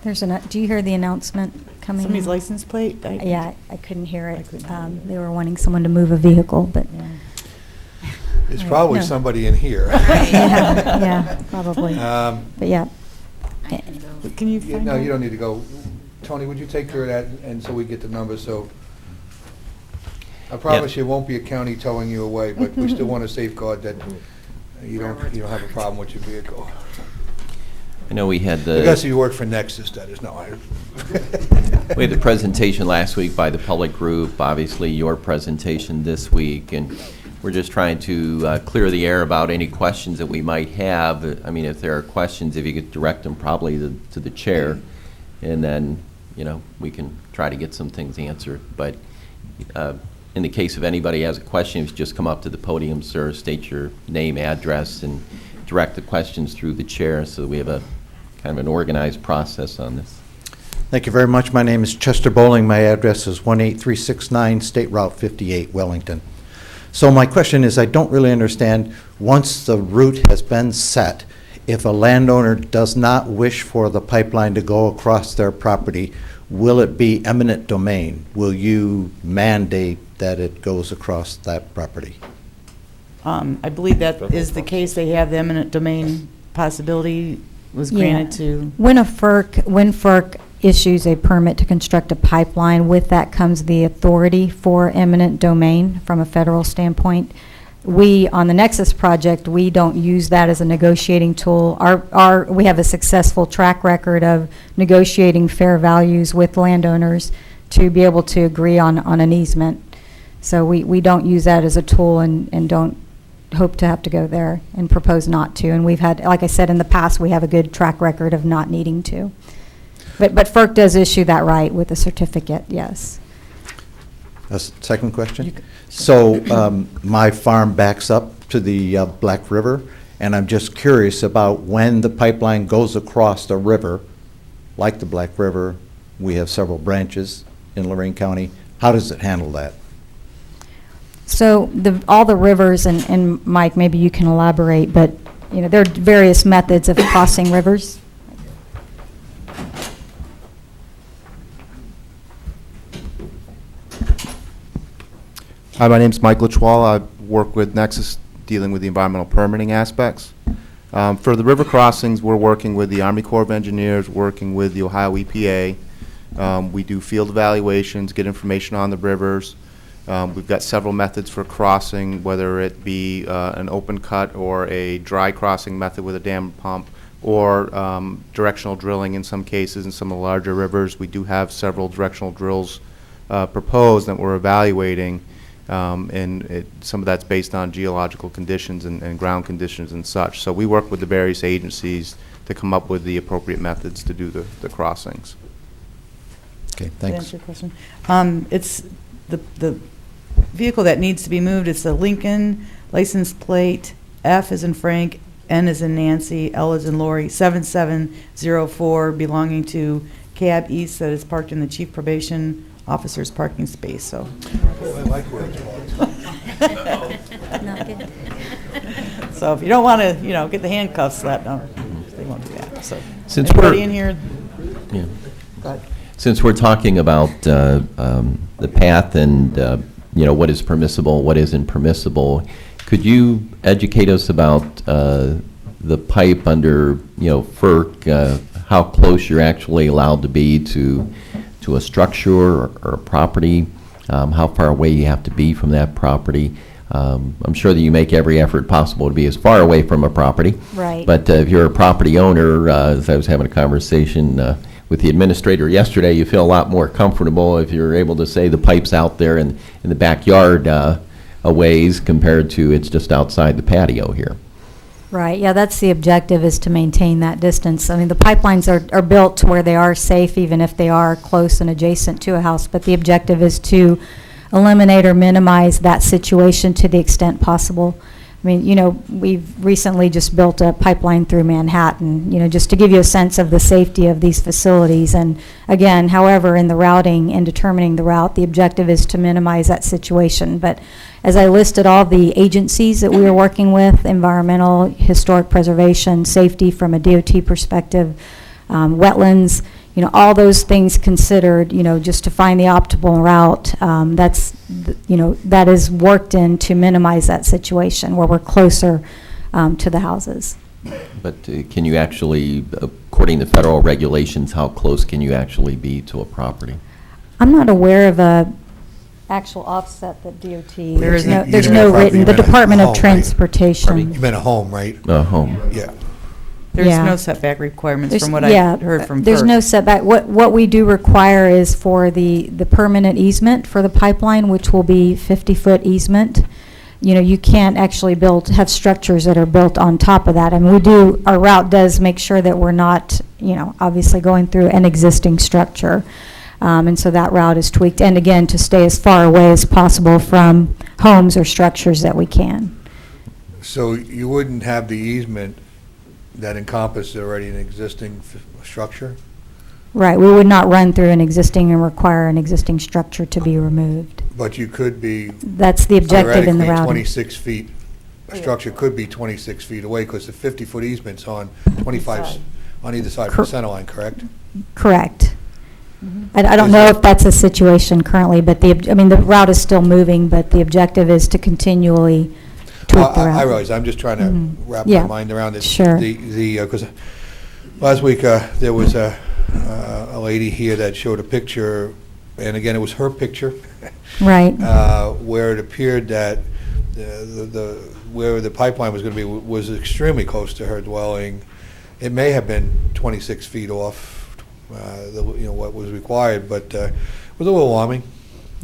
Do you hear the announcement coming? Somebody's license plate? Yeah, I couldn't hear it. They were wanting someone to move a vehicle, but. It's probably somebody in here. Yeah, probably. But yeah. Can you find No, out? you don't need to go. Tony, would you take care of that, and so we get the numbers, so. I promise you, it won't be a county towing you away, but we still want to safeguard that you don't have a problem with your vehicle. I know we had the... Because you work for Nexus, that is, no. We had the presentation last week by the public group, obviously your presentation this week, and we're just trying to clear the air about any questions that we might have. I mean, if there are questions, if you could direct them probably to the chair, and then, we can try to get some things answered. But in the case of anybody has a question, if you just come up to the podium, sir, state your name, address, and direct the questions through the chair so that we have a kind of an organized process on this. Thank you very much. My name is Chester Bolling. My address is 18369 State Route 58, Wellington. So my question is, I don't really understand, once the route has been set, if a landowner does not wish for the pipeline to go across their property, will it be eminent domain? Will you mandate that it goes across that property? I believe that is the case. They have the eminent domain possibility was granted to. When FERC issues a permit to construct a pipeline, with that comes the authority for eminent domain from a federal standpoint. On the Nexus project, we don't use that as a negotiating tool. We have a successful track record of negotiating fair values with landowners to be able to agree on an easement. So we don't use that as a tool and don't hope to have to go there and propose not to. And we've had, like I said, in the past, we have a good track record of not needing to. But FERC does issue that right with a certificate, yes. Second question. So my farm backs up to the Black River, and I'm just curious about when the pipeline goes across the river, like the Black River. We have several branches in Lorain County. How does it handle that? So all the rivers, and Mike, maybe you can elaborate, but there are various methods of crossing rivers. Hi, my name's Mike Lachwal. I work with Nexus, dealing with the environmental permitting aspects. For the river crossings, we're working with the Army Corps of Engineers, working with the Ohio EPA. We do field evaluations, get information on the rivers. We've got several methods for crossing, whether it be an open cut or a dry crossing method with a dam pump, or directional drilling in some cases. In some of the larger rivers, we do have several directional drills proposed that we're evaluating. Some of that's based on geological conditions and ground conditions and such. So we work with the various agencies to come up with the appropriate methods to do the crossings. Okay, Did that thanks. answer your question? It's the vehicle that needs to be moved. It's the Lincoln license plate F as in Frank, N as in Nancy, L as in Lori, 7704, belonging to Cab East, that is parked in the Chief Probation Officer's parking space. So. I like where it's parked. Not good. So if you don't want to, get the handcuffs slapped on, they won't do that. So. Since Anybody we're- in here? Yeah. Go ahead. Since we're talking about the path and, what is permissible, what isn't permissible, could you educate us about the pipe under, FERC, how close you're actually allowed to be to a structure or a property, how far away you have to be from that property? I'm sure that you make every effort possible to be as far away from a property. Right. But if you're a property owner, as I was having a conversation with the administrator yesterday, you feel a lot more comfortable if you're able to say the pipe's out there in the backyard a ways compared to it's just outside the patio here. Right, yeah, that's the objective, is to maintain that distance. I mean, the pipelines are built to where they are safe, even if they are close and adjacent to a house, but the objective is to eliminate or minimize that situation to the extent possible. I mean, we've recently just built a pipeline through Manhattan, just to give you a sense of the safety of these facilities. And again, however, in the routing and determining the route, the objective is to minimize that situation. But as I listed all the agencies that we are working with, environmental, historic preservation, safety from a DOT perspective, wetlands, all those things considered, just to find the optimal route, that is worked in to minimize that situation where we're closer to the houses. But can you actually, according to federal regulations, how close can you actually be to a property? I'm not aware of a actual offset that DOT, there's no You meant written, the a Department home, of right? Transportation. You meant a home, right? A home. Yeah. There's Yeah. no setback requirements There's- from what I yeah, heard from There's FERC. no setback. What we do require is for the permanent easement for the pipeline, which will be 50-foot easement. You can't actually have structures that are built on top of that. I mean, our route does make sure that we're not, obviously going through an existing structure. And so that route is tweaked. And again, to stay as far away as possible from homes or structures that we can. So you wouldn't have the easement that encompassed already an existing structure? Right, we would not run through an existing and require an existing structure to be removed. But you could be That's the objective in the theoretically routing. 26 feet, a structure could be 26 feet away because the 50-foot easement's on 25, on either side of the center line, correct? Correct. I don't know if that's a situation currently, but the route is still moving, but the objective is to continually tweak the route. I realize, I'm just trying to wrap my Yeah, mind around it. sure. Because last week, there was a lady here that showed a picture, and again, it was her picture. Right. Where it appeared that where the pipeline was going to be was extremely close to her dwelling. It may have been 26 feet off, what was required, but it was a little alarming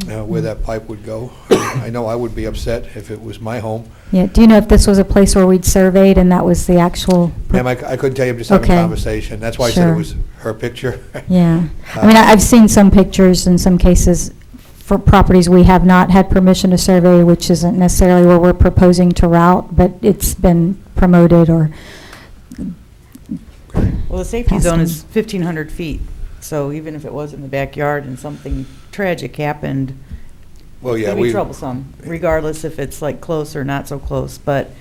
where that pipe would go. I know I would be upset if it was my home. Yeah, do you know if this was a place where we'd surveyed and that was the actual? Ma'am, I couldn't tell you, I'm just having a Okay. conversation. That's why I said Sure. it was her picture. Yeah. I've seen some pictures in some cases for properties we have not had permission to survey, which isn't necessarily where we're proposing to route, but it's been promoted or. Well, the safety passed zone in. is 1,500 feet, so even if it was in the backyard and something tragic happened, Well, it's yeah, going to be we, troublesome, regardless if it's like close or not so close. But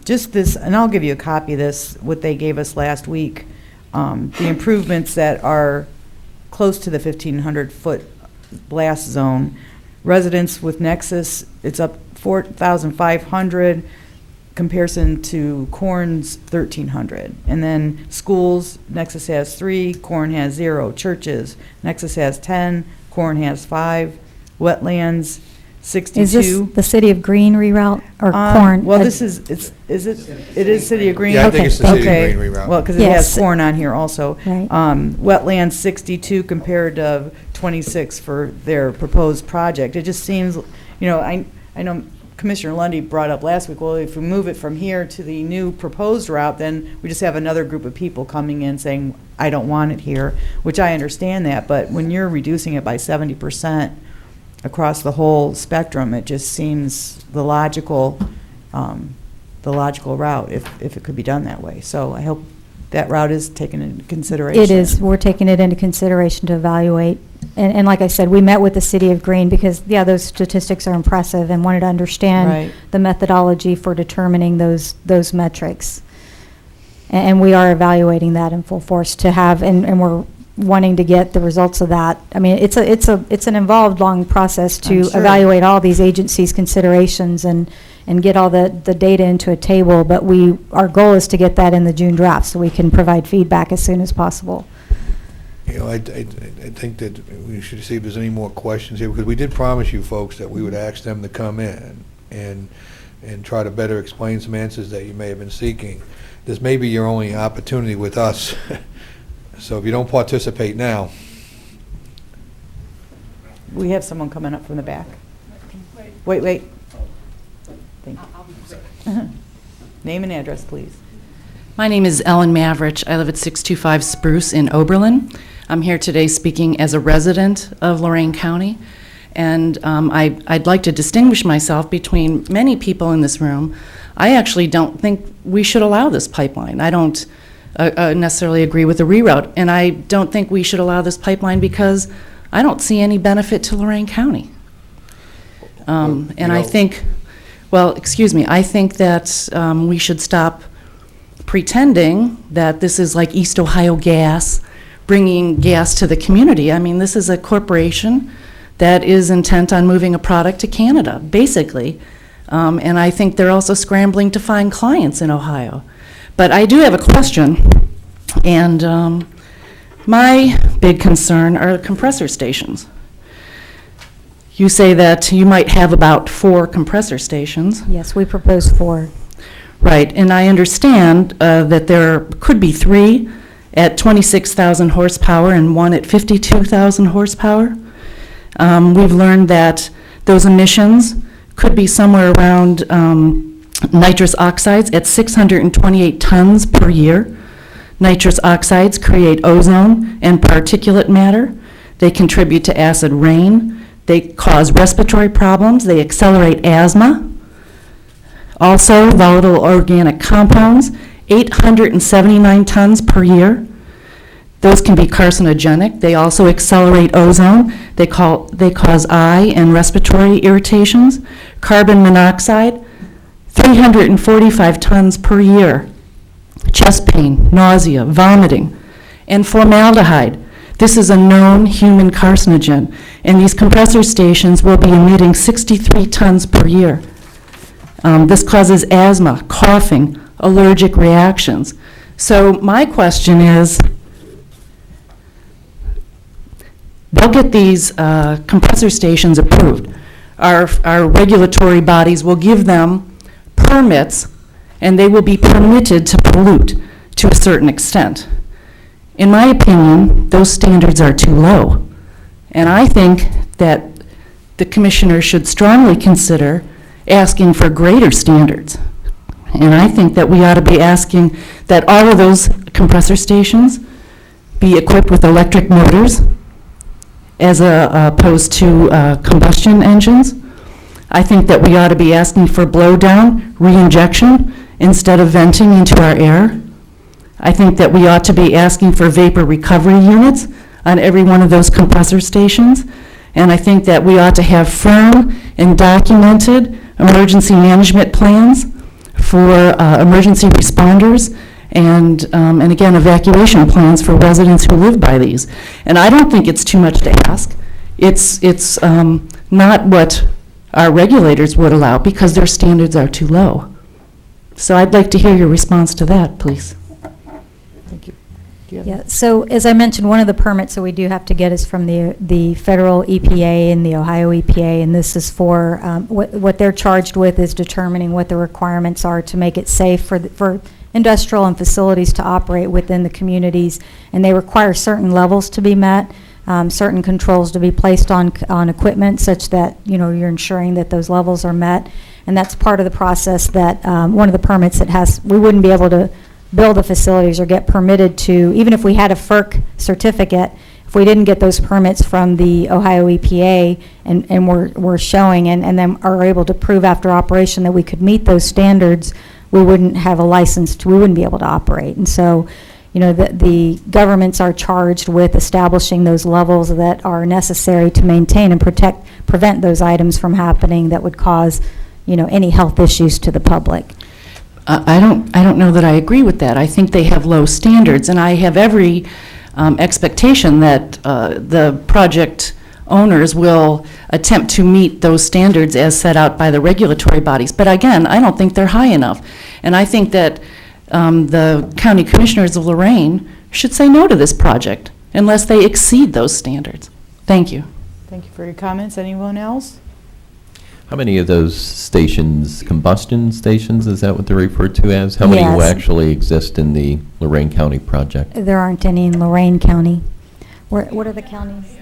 Just this, and I'll give you a copy of this, what they gave us last week. The improvements that are close to the 1,500-foot blast zone. Residents with Nexus, it's up 4,500 comparison to Corn's 1,300. And then schools, Nexus has 3, Corn has 0. Churches, Nexus has 10, Corn has 5. Wetlands, 62. Is this the City of Green reroute or Corn? Well, this is, it is City of Green? Yeah, I think it's the City of Okay. Green reroute. Well, because it Yes. has Corn on here also. Right. Wetlands, 62 compared to 26 for their proposed project. It just seems, I know Commissioner Lundy brought up last week, well, if we move it from here to the new proposed route, then we just have another group of people coming in saying, I don't want it here, which I understand that, but when you're reducing it by 70% across the whole spectrum, it just seems the logical route if it could be done that way. So I hope that route is taken into consideration. It is. We're taking it into consideration to evaluate. And like I said, we met with the City of Green because, those statistics are impressive and wanted to understand Right. the methodology for determining those metrics. And we are evaluating that in full force to have, and we're wanting to get the results of that. I mean, it's an involved, long process to I'm sure. evaluate all these agencies' considerations and get all the data into a table, but our goal is to get that in the June draft so we can provide feedback as soon as possible. I think that we should see if there's any more questions here, because we did promise you folks that we would ask them to come in and try to better explain some answers that you may have been seeking. This may be your only opportunity with us. So if you don't participate now. We have someone coming up from the back. Wait. Thank you. Name and address, please. My name is Ellen Mavrich. I live at 625 Spruce in Oberlin. I'm here today speaking as a resident of Lorain County, and I'd like to distinguish myself between many people in this room. I actually don't think we should allow this pipeline. I don't necessarily agree with the reroute, and I don't think we should allow this pipeline because I don't see any benefit to Lorain County. I think, I think that we should stop pretending that this is like East Ohio Gas, bringing gas to the community. I mean, this is a corporation that is intent on moving a product to Canada, basically. And I think they're also scrambling to find clients in Ohio. But I do have a question, and my big concern are compressor stations. You say that you might have about 4 compressor stations. Yes, we propose 4. Right, and I understand that there could be 3 at 26,000 horsepower and 1 at 52,000 horsepower. We've learned that those emissions could be somewhere around nitrous oxides at 628 tons per year. Nitrous oxides create ozone and particulate matter. They contribute to acid rain. They cause respiratory problems. They accelerate asthma. Also, volatile organic compounds, 879 tons per year. Those can be carcinogenic. They also accelerate ozone. They cause eye and respiratory irritations. Carbon monoxide, 345 tons per year. Chest pain, nausea, vomiting, and formaldehyde. This is a known human carcinogen, and these compressor stations will be emitting 63 tons per year. This causes asthma, coughing, allergic reactions. So my question is, they'll get these compressor stations approved. Our regulatory bodies will give them permits, and they will be permitted to pollute to a certain extent. In my opinion, those standards are too low. And I think that the commissioner should strongly consider asking for greater standards. And I think that we ought to be asking that all of those compressor stations be equipped with electric motors as opposed to combustion engines. I think that we ought to be asking for blowdown, re-injection, instead of venting into our air. I think that we ought to be asking for vapor recovery units on every one of those compressor stations. And I think that we ought to have firm and documented emergency management plans for emergency responders and again, evacuation plans for residents who live by these. And I don't think it's too much to ask. It's not what our regulators would allow because their standards are too low. So I'd like to hear your response to that, please. Thank you. Yeah, so as I mentioned, one of the permits that we do have to get is from the federal EPA and the Ohio EPA, and this is for, what they're charged with is determining what the requirements are to make it safe for industrial and facilities to operate within the communities, and they require certain levels to be met, certain controls to be placed on equipment such that, you know, you're ensuring that those levels are met, and that's part of the process that, one of the permits that we wouldn't be able to build the facilities or get permitted to, even if we had a FERC certificate, if we didn't get those permits from the Ohio EPA and we're showing and then are able to prove after operation that we could meet those standards, we wouldn't have a license we wouldn't be able to operate. And so, you know, the governments are charged with establishing those levels that are necessary to maintain and prevent those items from happening that would cause, you know, any health issues to the public. I don't know that I agree with that. I think they have low standards, and I have every expectation that the project owners will attempt to meet those standards as set out by the regulatory bodies. But again, I don't think they're high enough. And I think that the county commissioners of Lorain should say no to this project unless they exceed those standards. Thank you. Thank you for your comments. Anyone else? How many of those stations, combustion stations, is that what they're referred to as? How many will Yes. actually exist in the Lorain County project? There aren't any in Lorain County. What are the counties?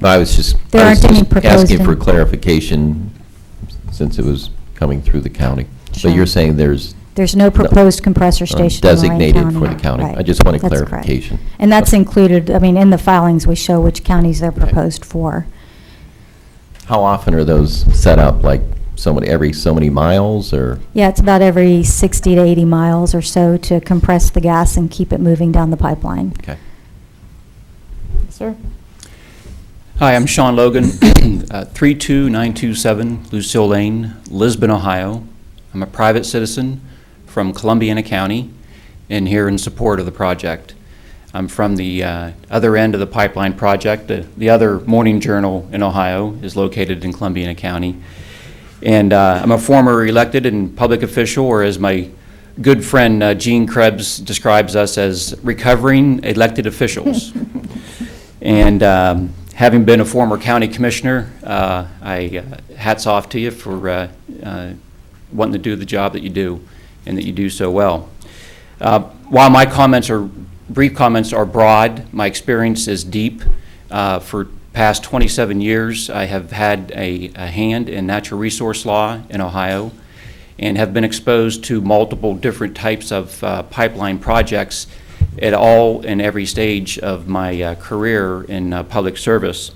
I was just There aren't any proposed asking for in- clarification since it was coming through the county. Sure. But you're saying there's No proposed compressor station in Lorain designated County. for the county. Right. I just wanted That's correct. clarification. And that's included, I mean, in the filings, we show which counties they're proposed for. How often are those set up? Like every so many miles, or? Yeah, it's about every 60 to 80 miles or so to compress the gas and keep it moving down the pipeline. Okay. Sir? Hi, I'm Shawn Logan, 32927 Lucille Lane, Lisbon, Ohio. I'm a private citizen from Columbiana County and here in support of the project. I'm from the other end of the pipeline project. The other morning journal in Ohio is located in Columbiana County. And I'm a former elected and public official, or as my good friend Gene Krebs describes us as recovering elected officials. And having been a former county commissioner, hats off to you for wanting to do the job that you do and that you do so well. While my brief comments are broad, my experience is deep. For past 27 years, I have had a hand in natural resource law in Ohio and have been exposed to multiple different types of pipeline projects at all and every stage of my career in public service.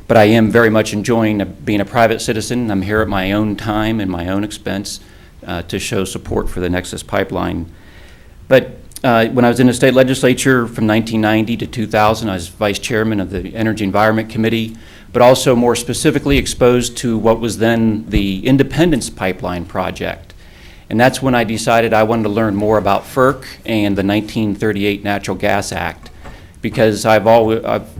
But I am very much enjoying being a private citizen. I'm here at my own time and my own expense to show support for the Nexus pipeline. But when I was in the state legislature from 1990 to 2000, I was vice chairman of the Energy Environment Committee, but also more specifically exposed to what was then the Independence Pipeline project. And that's when I decided I wanted to learn more about FERC and the 1938 Natural Gas Act, because I've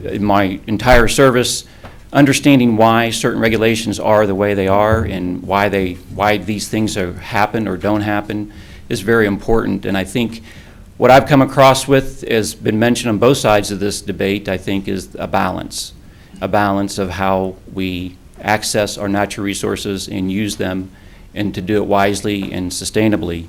in my entire service, understanding why certain regulations are the way they are and why these things happen or don't happen is very important. And I think what I've come across with has been mentioned on both sides of this debate, I think, is a balance of how we access our natural resources and use them, and to do it wisely and sustainably.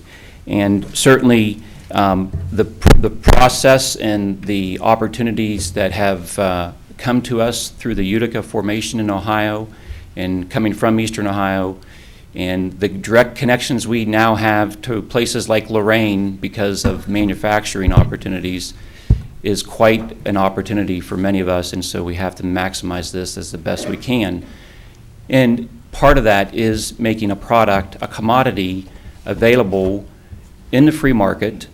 And certainly the process and the opportunities that have come to us through the Utica Formation in Ohio and coming from Eastern Ohio, and the direct connections we now have to places like Lorain because of manufacturing opportunities is quite an opportunity for many of us, and so we have to maximize this as the best we can. And part of that is making a product, a commodity, available in the free market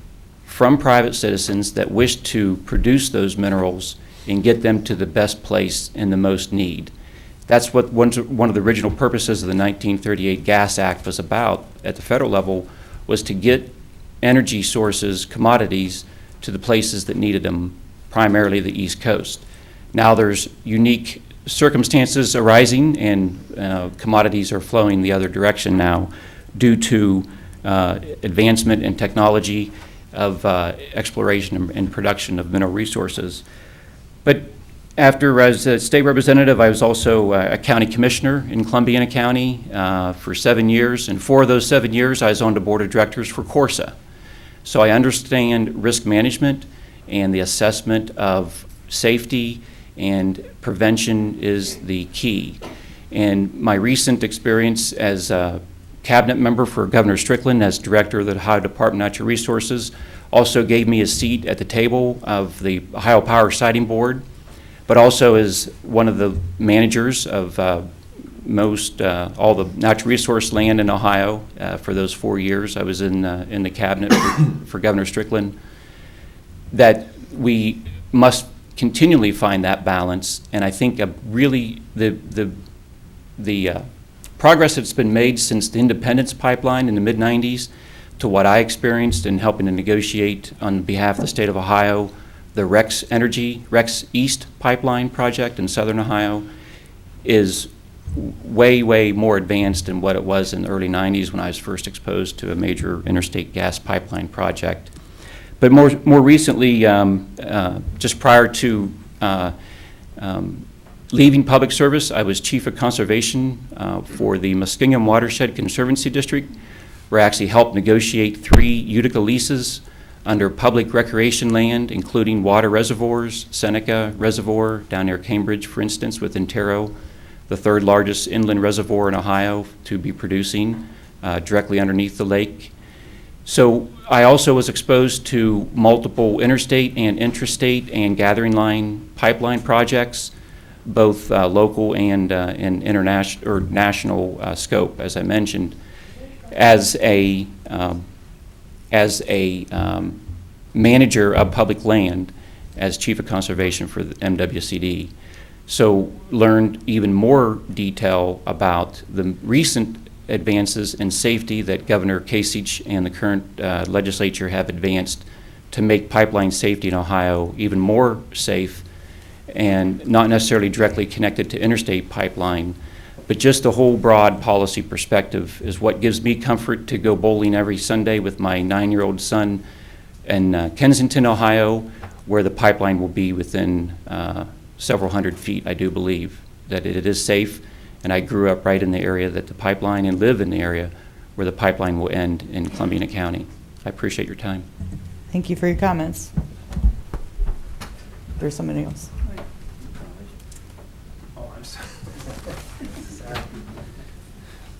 from private citizens that wish to produce those minerals and get them to the best place in the most need. That's what one of the original purposes of the 1938 Gas Act was about at the federal level, was to get energy sources, commodities, to the places that needed them, primarily the East Coast. Now there's unique circumstances arising, and commodities are flowing the other direction now due to advancement in technology of exploration and production of mineral resources. But after I was a state representative, I was also a county commissioner in Columbiana County for 7 years, and 4 of those 7 years I was on the board of directors for Corsa. So I understand risk management and the assessment of safety, and prevention is the key. And my recent experience as a cabinet member for Governor Strickland as director of the Ohio Department of Natural Resources also gave me a seat at the table of the Ohio Power Siting Board, but also as one of the managers of all the natural resource land in Ohio for those 4 years. I was in the cabinet for Governor Strickland. That we must continually find that balance, and I think really the progress that's been made since the Independence Pipeline in the mid-90s to what I experienced in helping to negotiate on behalf of the state of Ohio, the Rex East Pipeline project in southern Ohio, is way, way more advanced than what it was in the early 90s when I was first exposed to a major interstate gas pipeline project. But more recently, just prior to leaving public service, I was chief of conservation for the Muskingum Watershed Conservancy District, where I actually helped negotiate 3 Utica leases under public recreation land, including water reservoirs, Seneca Reservoir down near Cambridge, for instance, with Intero, the 3rd largest inland reservoir in Ohio to be producing directly underneath the lake. So I also was exposed to multiple interstate and intrastate and gathering line pipeline projects, both local and international or national scope, as I mentioned. As a manager of public land, as chief of conservation for the MWCD, so learned even more detail about the recent advances in safety that Governor Kasich and the current legislature have advanced to make pipeline safety in Ohio even more safe, and not necessarily directly connected to interstate pipeline, but just the whole broad policy perspective is what gives me comfort to go bowling every Sunday with my 9-year-old son in Kensington, Ohio, where the pipeline will be within several hundred feet, I do believe, that it is safe. And I grew up right in the area that the pipeline, and live in the area where the pipeline will end in Columbiana County. I appreciate your time. Thank you for your comments. There's somebody else.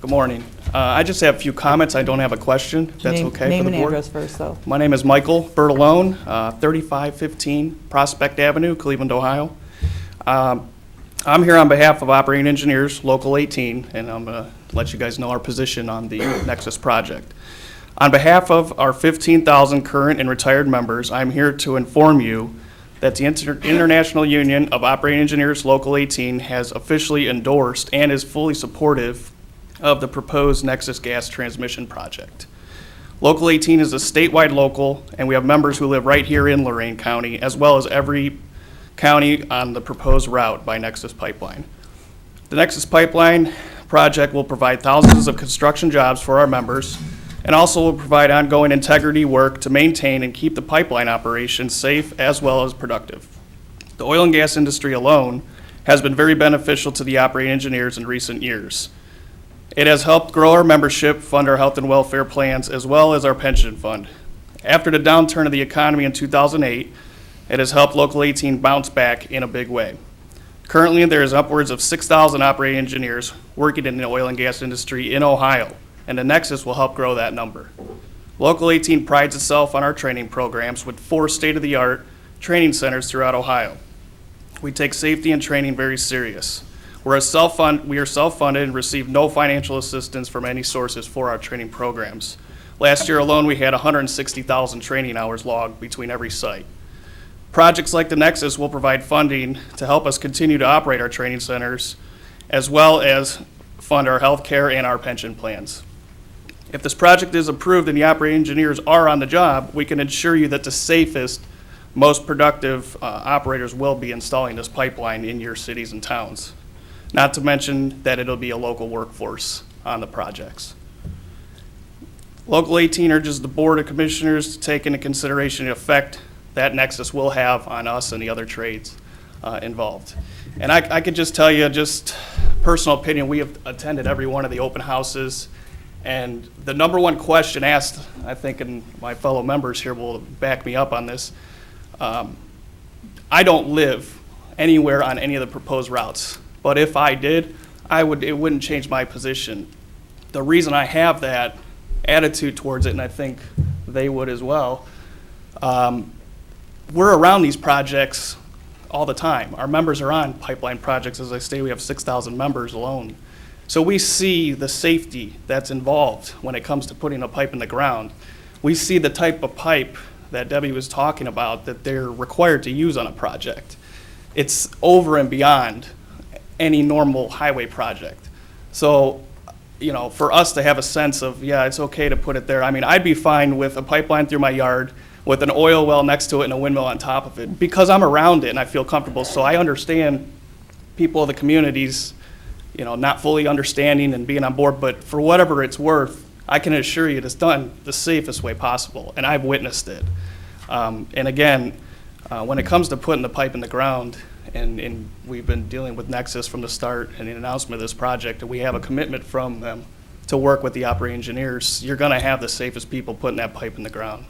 Good morning. I just have a few comments. I don't have a question. That's okay for the board. Name and address first, though. My name is Michael Bertolone, 3515 Prospect Avenue, Cleveland, Ohio. I'm here on behalf of Operating Engineers, Local 18, and I'm going to let you guys know our position on the Nexus project. On behalf of our 15,000 current and retired members, I'm here to inform you that the International Union of Operating Engineers, Local 18, has officially endorsed and is fully supportive of the proposed Nexus Gas Transmission Project. Local 18 is a statewide local, and we have members who live right here in Lorain County, as well as every county on the proposed route by Nexus Pipeline. The Nexus Pipeline project will provide thousands of construction jobs for our members, and also will provide ongoing integrity work to maintain and keep the pipeline operations safe as well as productive. The oil and gas industry alone has been very beneficial to the operating engineers in recent years. It has helped grow our membership, fund our health and welfare plans, as well as our pension fund. After the downturn of the economy in 2008, it has helped Local 18 bounce back in a big way. Currently, there is upwards of 6,000 operating engineers working in the oil and gas industry in Ohio, and the Nexus will help grow that number. Local 18 prides itself on our training programs with 4 state-of-the-art training centers throughout Ohio. We take safety and training very serious. We are self-funded and receive no financial assistance from any sources for our training programs. Last year alone, we had 160,000 training hours logged between every site. Projects like the Nexus will provide funding to help us continue to operate our training centers as well as fund our health care and our pension plans. If this project is approved and the operating engineers are on the job, we can ensure you that the safest, most productive operators will be installing this pipeline in your cities and towns. Not to mention that it'll be a local workforce on the projects. Local 18 urges the Board of Commissioners to take into consideration the effect that Nexus will have on us and the other trades involved. And I could just tell you, just personal opinion, we have attended every one of the open houses, and the number one question asked, I think, and my fellow members here will back me up on this, I don't live anywhere on any of the proposed routes, but if I did, it wouldn't change my position. The reason I have that attitude towards it, and I think they would as well, we're around these projects all the time. Our members are on pipeline projects. As I say, we have 6,000 members alone. So we see the safety that's involved when it comes to putting a pipe in the ground. We see the type of pipe that Debbie was talking about that they're required to use on a project. It's over and beyond any normal highway project. So, you know, for us to have a sense of, yeah, it's okay to put it there. I mean, I'd be fine with a pipeline through my yard with an oil well next to it and a windmill on top of it because I'm around it and I feel comfortable. So I understand people of the communities, you know, not fully understanding and being on board, but for whatever it's worth, I can assure you it's done the safest way possible, and I've witnessed it. And again, when it comes to putting the pipe in the ground, and we've been dealing with Nexus from the start and the announcement of this project, and we have a commitment from them to work with the operating engineers, you're gonna have the safest people putting that pipe in the ground.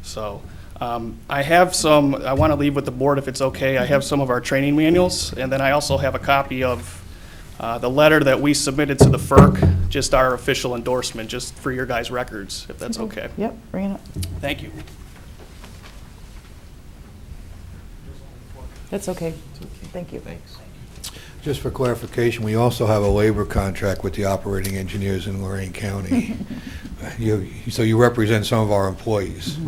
So I have some, I wanna leave with the board if it's okay, I have some of our training manuals, and then I also have a copy of the letter that we submitted to the FERC, just our official endorsement, just for your guys' records, if that's okay. Yep, bring it up. Thank you. That's okay. Thank you. Thanks. Just for clarification, we also have a labor contract with the operating engineers in Lorain County. So you represent some of our employees.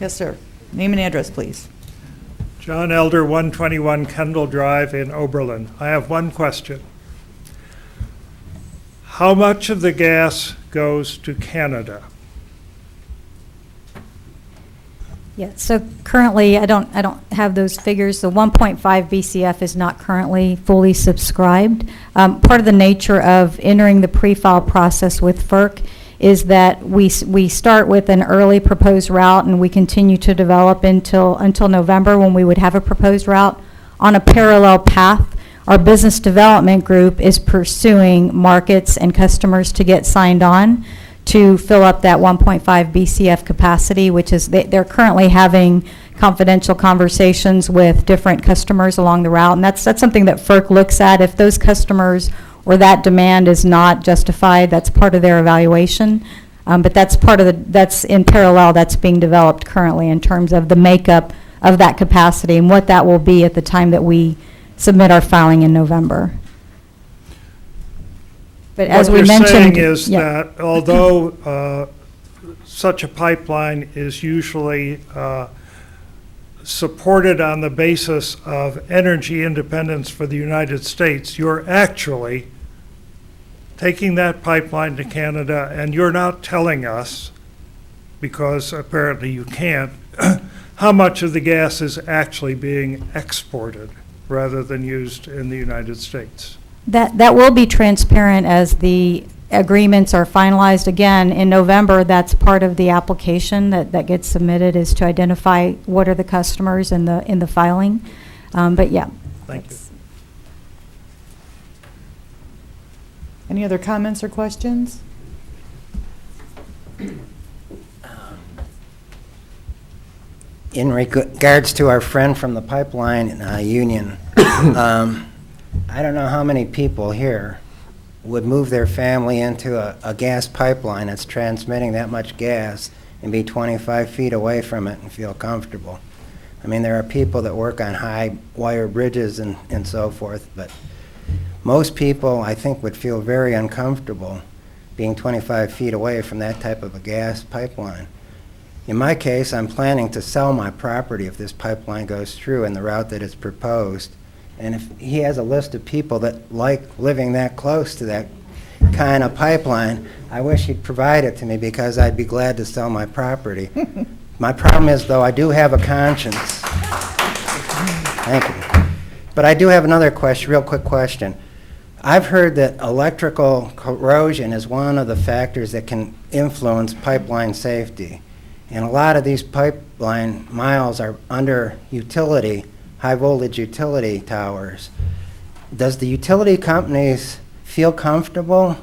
Yes, sir. Name and address, please. John Elder, 121 Kendall Drive in Oberlin. I have one question. How much of the gas goes to Canada? Yeah, so currently, I don't have those figures. The 1.5 BCF is not currently fully subscribed. Part of the nature of entering the pre-file process with FERC is that we start with an early proposed route and we continue to develop until November when we would have a proposed route. On a parallel path, our business development group is pursuing markets and customers to get signed on to fill up that 1.5 BCF capacity, which is, they're currently having confidential conversations with different customers along the route, and that's something that FERC looks at. If those customers or that demand is not justified, that's part of their evaluation. But that's that's in parallel, that's being developed currently in terms of the makeup of that capacity and what that will be at the time that we submit our filing in November. But as we mentioned, what you're saying is that although such a pipeline is usually supported on the basis of energy independence for the United States, you're actually taking that pipeline to Canada, and you're not telling us, because apparently you can't, how much of the gas is actually being exported rather than used in the United States. That will be transparent as the agreements are finalized. Again, in November, that's part of the application that gets submitted, is to identify what are the customers in the filing. But yeah. Thank you. Any other comments or questions? In regards to our friend from the pipeline union, I don't know how many people here would move their family into a gas pipeline that's transmitting that much gas and be 25 feet away from it and feel comfortable. I mean, there are people that work on high wire bridges and so forth, but most people, I think, would feel very uncomfortable being 25 feet away from that type of a gas pipeline. In my case, I'm planning to sell my property if this pipeline goes through in the route that is proposed. And if he has a list of people that like living that close to that kind of pipeline, I wish he'd provide it to me because I'd be glad to sell my property. My problem is, though, I do have a conscience. Thank you. But I do have another question, real quick question. I've heard that electrical corrosion is one of the factors that can influence pipeline safety. And a lot of these pipeline miles are under utility, high voltage utility towers. Does the utility companies feel comfortable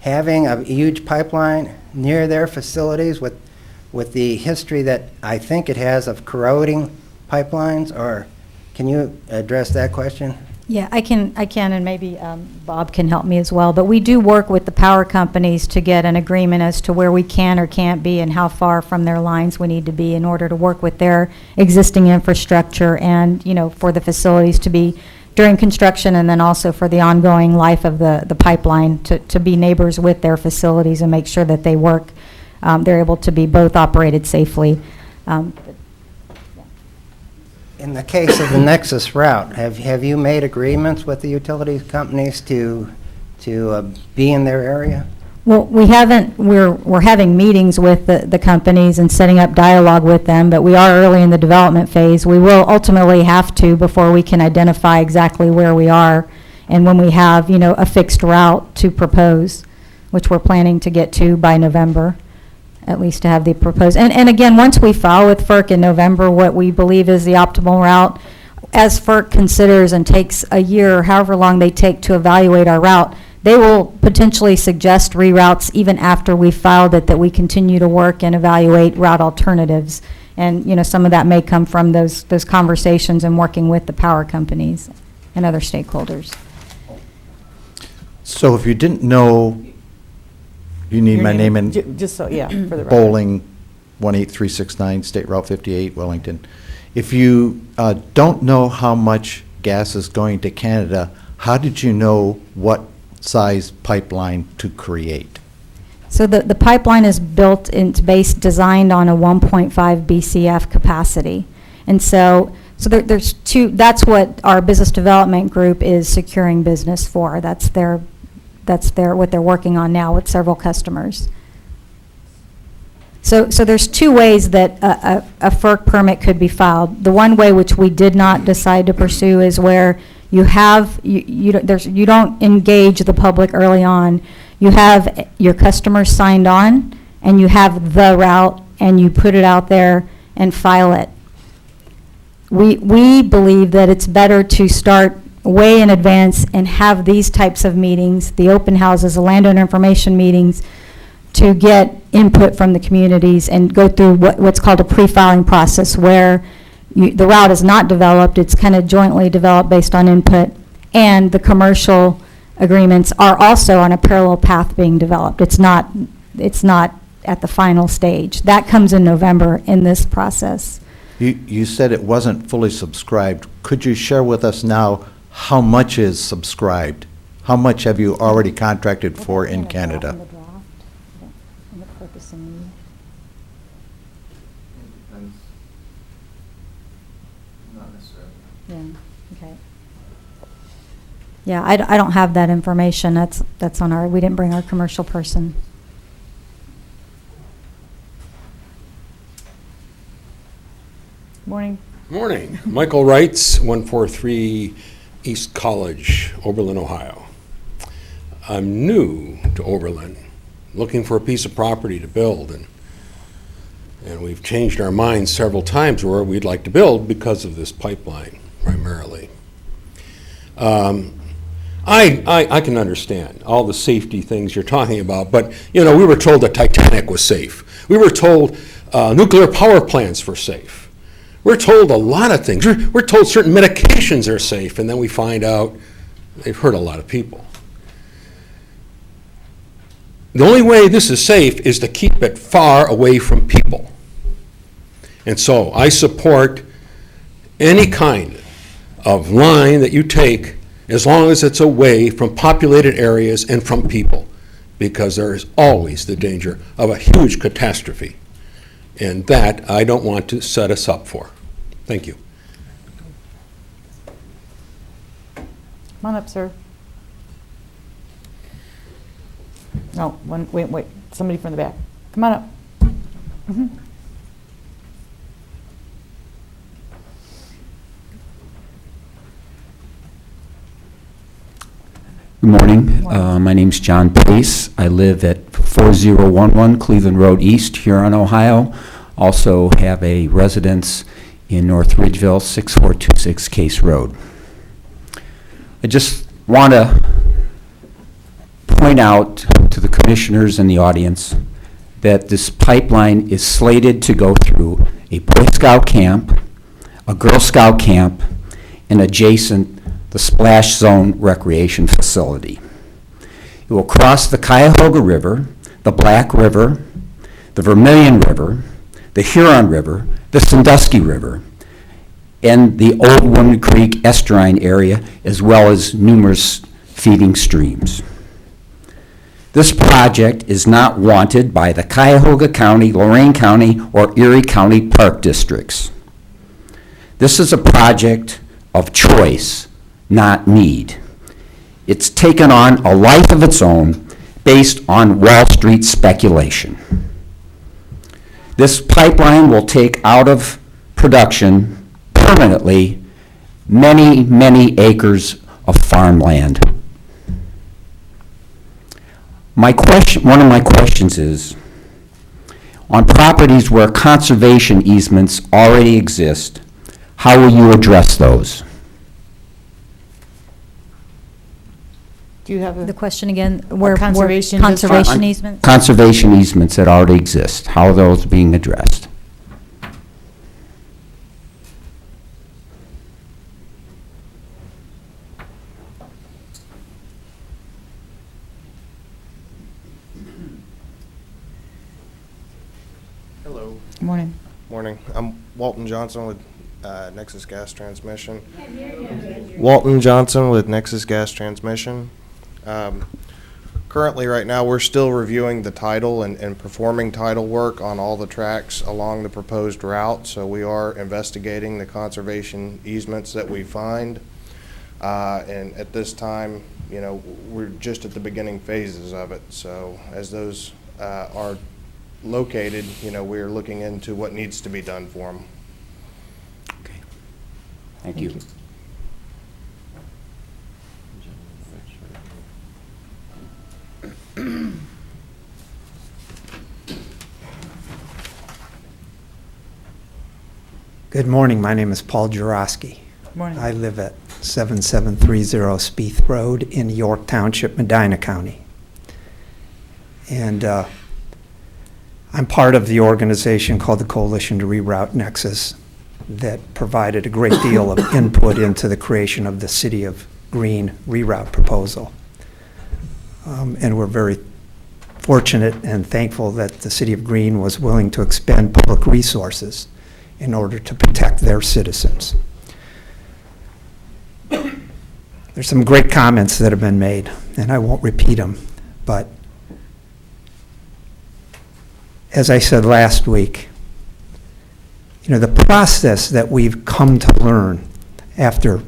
having a huge pipeline near their facilities with the history that I think it has of corroding pipelines? Or can you address that question? Yeah, I can, and maybe Bob can help me as well. But we do work with the power companies to get an agreement as to where we can or can't be and how far from their lines we need to be in order to work with their existing infrastructure and, you know, for the facilities to be during construction and then also for the ongoing life of the pipeline to be neighbors with their facilities and make sure that they work, they're able to be both operated safely. In the case of the Nexus route, have you made agreements with the utility companies to be in their area? Well, we haven't. We're having meetings with the companies and setting up dialogue with them, but we are early in the development phase. We will ultimately have to before we can identify exactly where we are and when we have, you know, a fixed route to propose, which we're planning to get to by November, at least to have the proposed. And again, once we file with FERC in November what we believe is the optimal route, as FERC considers and takes a year or however long they take to evaluate our route, they will potentially suggest reroutes even after we've filed it, that we continue to work and evaluate route alternatives. And, you know, some of that may come from those conversations and working with the power companies and other stakeholders. So if you didn't know, you need my name and just so, yeah, for the record. Bolling, 18369, State Route 58, Wellington. If you don't know how much gas is going to Canada, how did you know what size pipeline to create? So the pipeline is built, it's designed on a 1.5 BCF capacity. And so there's two, that's what our business development group is securing business for. That's what they're working on now with several customers. So there's two ways that a FERC permit could be filed. The one way, which we did not decide to pursue, is where you have, you don't engage the public early on. You have your customers signed on, and you have the route, and you put it out there and file it. We believe that it's better to start way in advance and have these types of meetings, the open houses, the landowner information meetings, to get input from the communities and go through what's called a pre-filing process, where the route is not developed, it's kind of jointly developed based on input, and the commercial agreements are also on a parallel path being developed. It's not at the final stage. That comes in November in this process. You said it wasn't fully subscribed. Could you share with us now how much is subscribed? How much have you already contracted for in Canada? Yeah, I don't have that information. That's on we didn't bring our commercial person. Morning. Morning. Michael Wrights, 143 East College, Oberlin, Ohio. I'm new to Oberlin, looking for a piece of property to build, and we've changed our minds several times where we'd like to build because of this pipeline, primarily. I can understand all the safety things you're talking about, but, you know, we were told that Titanic was safe. We were told nuclear power plants were safe. We're told a lot of things. We're told certain medications are safe, and then we find out they've hurt a lot of people. The only way this is safe is to keep it far away from people. And so I support any kind of line that you take as long as it's away from populated areas and from people, because there is always the danger of a huge catastrophe And that I don't want to set us up for. Thank you. Come on up, sir. No, wait, somebody from the back. Come on up. Good morning. My name's John Pace. I live at 4011 Cleveland Road East, Huron, Ohio. Also have a residence in North Ridgeville, 6426 Case Road. I just want to point out to the commissioners and the audience that this pipeline is slated to go through a Boy Scout camp, a Girl Scout camp, and adjacent the Splash Zone Recreation Facility. It will cross the Cuyahoga River, the Black River, the Vermilion River, the Huron River, the Sandusky River, and the Old Woman Creek estuarine area, as well as numerous feeding streams. This project is not wanted by the Cuyahoga County, Lorain County, or Erie County Park Districts. This is a project of choice, not need. It's taken on a life of its own based on Wall Street speculation. This pipeline will take out of production permanently many, many acres of farmland. One of my questions is, on properties where conservation easements already exist, how will you address those? Do you have The question again, where conservation easements? Conservation easements that already exist, how are those being addressed? Hello. Good morning. Morning. I'm Walton Johnson with Nexus Gas Transmission. Walton Johnson with Nexus Gas Transmission. Currently, right now, we're still reviewing the title and performing title work on all the tracks along the proposed route. So we are investigating the conservation easements that we find. And at this time, you know, we're just at the beginning phases of it. So as those are located, you know, we're looking into what needs to be done for them. Okay. Thank you. Good morning. My name is Paul Jurowski. Morning. I live at 7730 Spieth Road in York Township, Medina County. And I'm part of the organization called the Coalition to Reroute Nexus that provided a great deal of input into the creation of the City of Green reroute proposal. And we're very fortunate and thankful that the City of Green was willing to expend public resources in order to protect their citizens. There's some great comments that have been made, and I won't repeat them, but as I said last week, you know, the process that we've come to learn after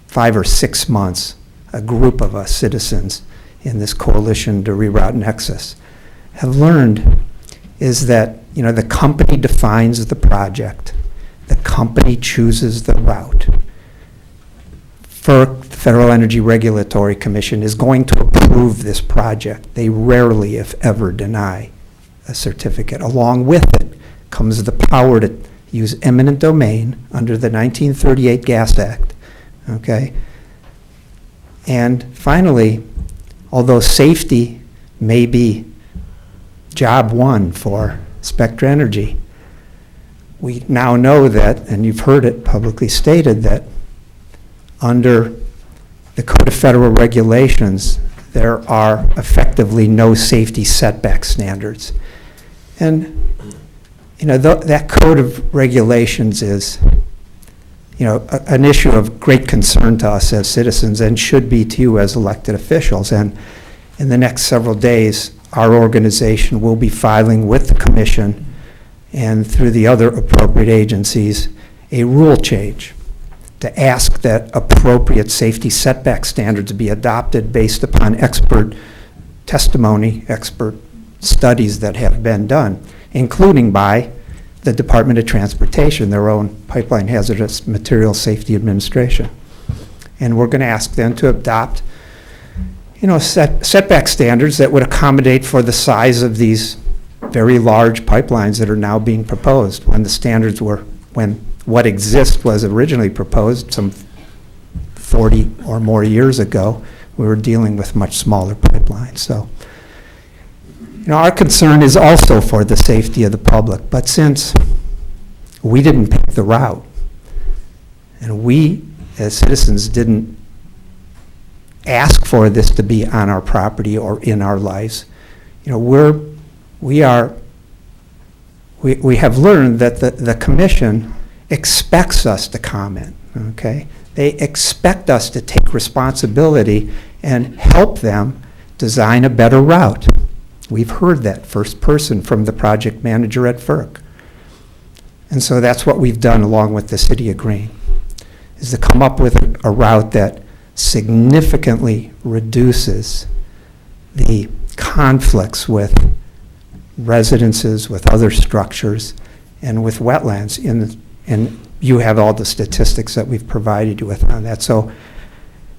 5 or 6 months, a group of us citizens in this Coalition to Reroute Nexus have learned is that, you know, the company defines the project, the company chooses the route. FERC, the Federal Energy Regulatory Commission, is going to approve this project. They rarely, if ever, deny a certificate. Along with it comes the power to use eminent domain under the 1938 Gas Act, okay? And finally, although safety may be job one for Spectra Energy, we now know that, and you've heard it publicly stated, that under the Code of Federal Regulations, there are effectively no safety setback standards. And, you know, that Code of Regulations is, you know, an issue of great concern to us as citizens and should be to you as elected officials. And in the next several days, our organization will be filing with the Commission and through the other appropriate agencies, a rule change to ask that appropriate safety setback standards be adopted based upon expert testimony, expert studies that have been done, including by the Department of Transportation, their own Pipeline Hazardous Materials Safety Administration. And we're going to ask them to adopt, setback standards that would accommodate for the size of these very large pipelines that are now being proposed. When the standards were, when what exists was originally proposed some 40 or more years ago, we were dealing with much smaller pipelines. So, our concern is also for the safety of the public, but since we didn't pick the route, and we as citizens didn't ask for this to be on our property or in our lives, we have learned that the commission expects us to comment, okay? They expect us to take responsibility and help them design a better route. We've heard that first person from the project manager at FERC. And so that's what we've done along with the City of Green, is to come up with a route that significantly reduces the conflicts with residences, with other structures, and with wetlands. And you have all the statistics that we've provided you with on that. So,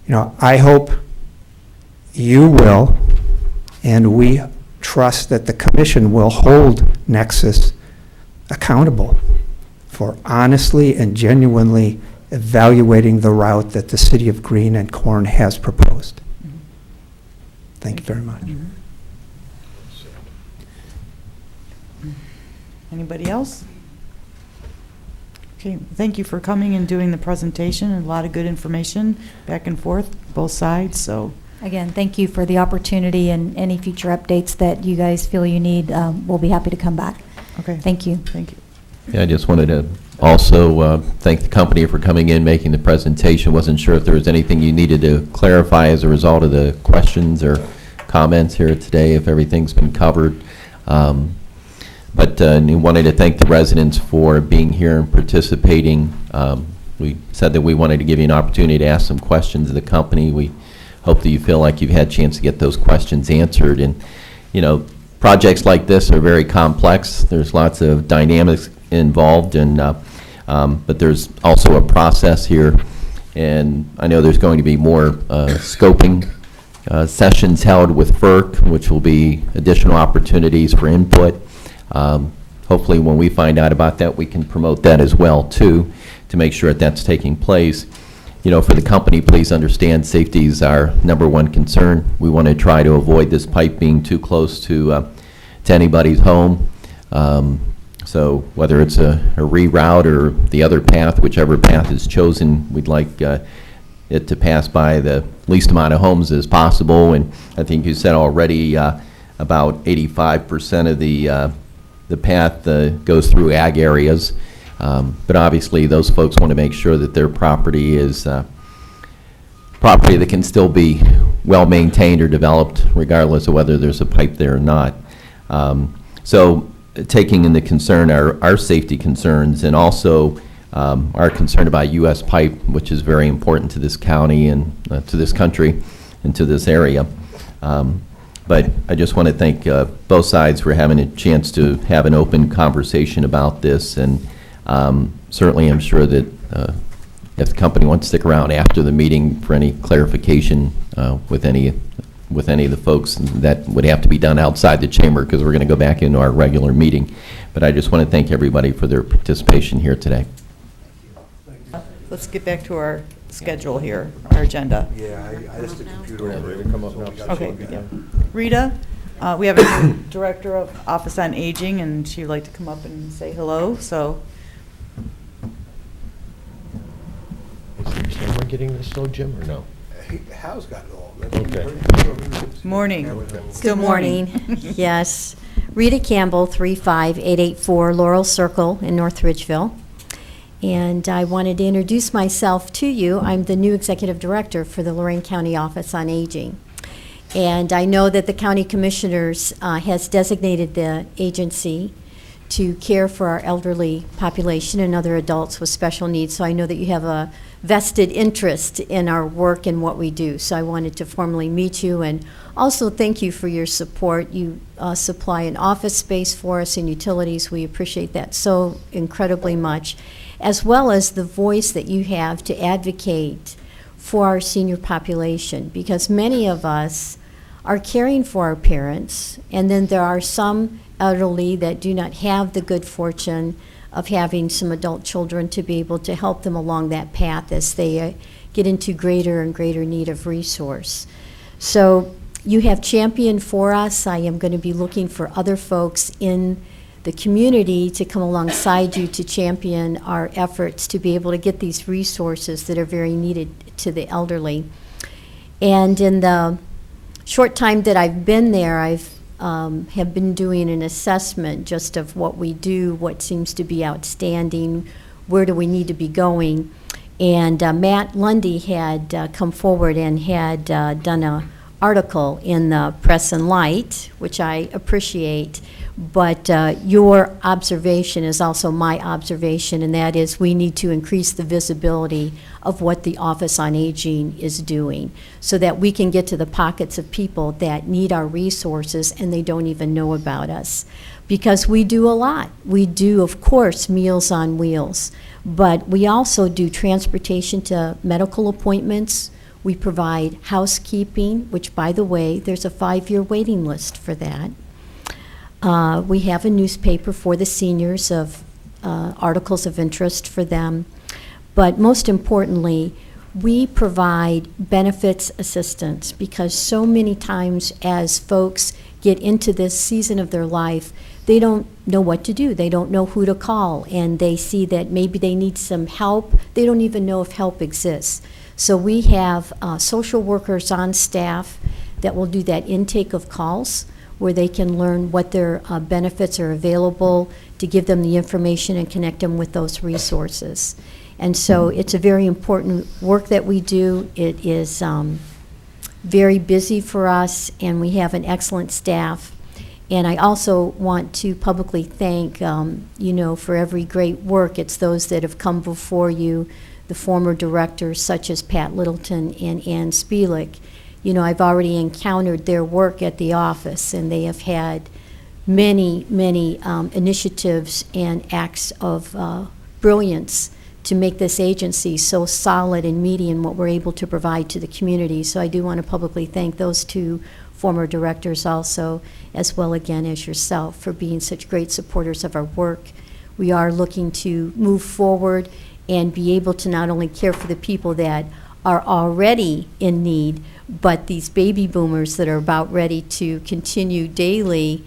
I hope you will, and we trust that the commission will hold Nexus accountable for honestly and genuinely evaluating the route that the City of Green and Corn has proposed. Thank you very much. Anybody else? Okay, thank you for coming and doing the presentation. A lot of good information back and forth, both sides, so. Again, thank you for the opportunity, and any future updates that you guys feel you need, we'll be happy to come back. Okay. Thank you. Thank you. Yeah, I just wanted to also thank the company for coming in, making the presentation. Wasn't sure if there was anything you needed to clarify as a result of the questions or comments here today, if everything's been covered. But we wanted to thank the residents for being here and participating. We said that we wanted to give you an opportunity to ask some questions of the company. We hope that you feel like you've had a chance to get those questions answered. And, projects like this are very complex. There's lots of dynamics involved, and but there's also a process here. And I know there's going to be more scoping sessions held with FERC, which will be additional opportunities for input. Hopefully when we find out about that, we can promote that as well, too, to make sure that that's taking place. For the company, please understand safety is our #1 concern. We want to try to avoid this pipe being too close to anybody's home. So whether it's a reroute or the other path, whichever path is chosen, we'd like it to pass by the least amount of homes as possible. And I think you said already about 85% of the path goes through ag areas. But obviously, those folks want to make sure that their property is property that can still be well maintained or developed, regardless of whether there's a pipe there or not. So, taking into concern our safety concerns, and also our concern about U.S. pipe, which is very important to this county and to this country and to this area. But I just want to thank both sides for having a chance to have an open conversation about this. And certainly, I'm sure that if the company wants to stick around after the meeting for any clarification with any of the folks, that would have to be done outside the chamber, because we're going to go back into our regular meeting. But I just want to thank everybody for their participation here today. Let's get back to our schedule here, our agenda. Yeah, I just the computer. Okay. Yeah. Rita, we have a new Director of Office on Aging, and she'd like to come up and say hello. So. Is someone getting this slow, Jim, or no? Hal's got it all. Okay. Morning. Good morning. Yes. Rita Campbell, 35884 Laurel Circle in North Ridgeville. And I wanted to introduce myself to you. I'm the new Executive Director for the Lorain County Office on Aging. And I know that the County Commissioners has designated the agency to care for our elderly population and other adults with special needs. So I know that you have a vested interest in our work and what we do. So I wanted to formally meet you and also thank you for your support. You supply an office space for us and utilities. We appreciate that so incredibly much, as well as the voice that you have to advocate for our senior population, because many of us are caring for our parents, and then there are some elderly that do not have the good fortune of having some adult children to be able to help them along that path as they get into greater and greater need of resource. So you have championed for us. I am going to be looking for other folks in the community to come alongside you to champion our efforts to be able to get these resources that are very needed to the elderly. And in the short time that I've been there, I've have been doing an assessment just of what we do, what seems to be outstanding, where do we need to be going. And Matt Lundy had come forward and had done an article in the Press and Light, which I appreciate, but your observation is also my observation, and that is we need to increase the visibility of what the Office on Aging is doing so that we can get to the pockets of people that need our resources and they don't even know about us. Because we do a lot. We do, of course, Meals on Wheels, but we also do transportation to medical appointments. We provide housekeeping, which, by the way, there's a 5-year waiting list for that. We have a newspaper for the seniors of articles of interest for them. But most importantly, we provide benefits assistance, because so many times as folks get into this season of their life, they don't know what to do. They don't know who to call, and they see that maybe they need some help. They don't even know if help exists. So we have social workers on staff that will do that intake of calls, where they can learn what their benefits are available, to give them the information and connect them with those resources. And so it's a very important work that we do. It is very busy for us, and we have an excellent staff. And I also want to publicly thank, for every great work. It's those that have come before you, the former directors such as Pat Littleton and Ann Spielek. I've already encountered their work at the office, and they have had many, many initiatives and acts of brilliance to make this agency so solid and meaty in what we're able to provide to the community. So I do want to publicly thank those two former directors also, as well again as yourself, for being such great supporters of our work. We are looking to move forward and be able to not only care for the people that are already in need, but these baby boomers that are about ready to continue daily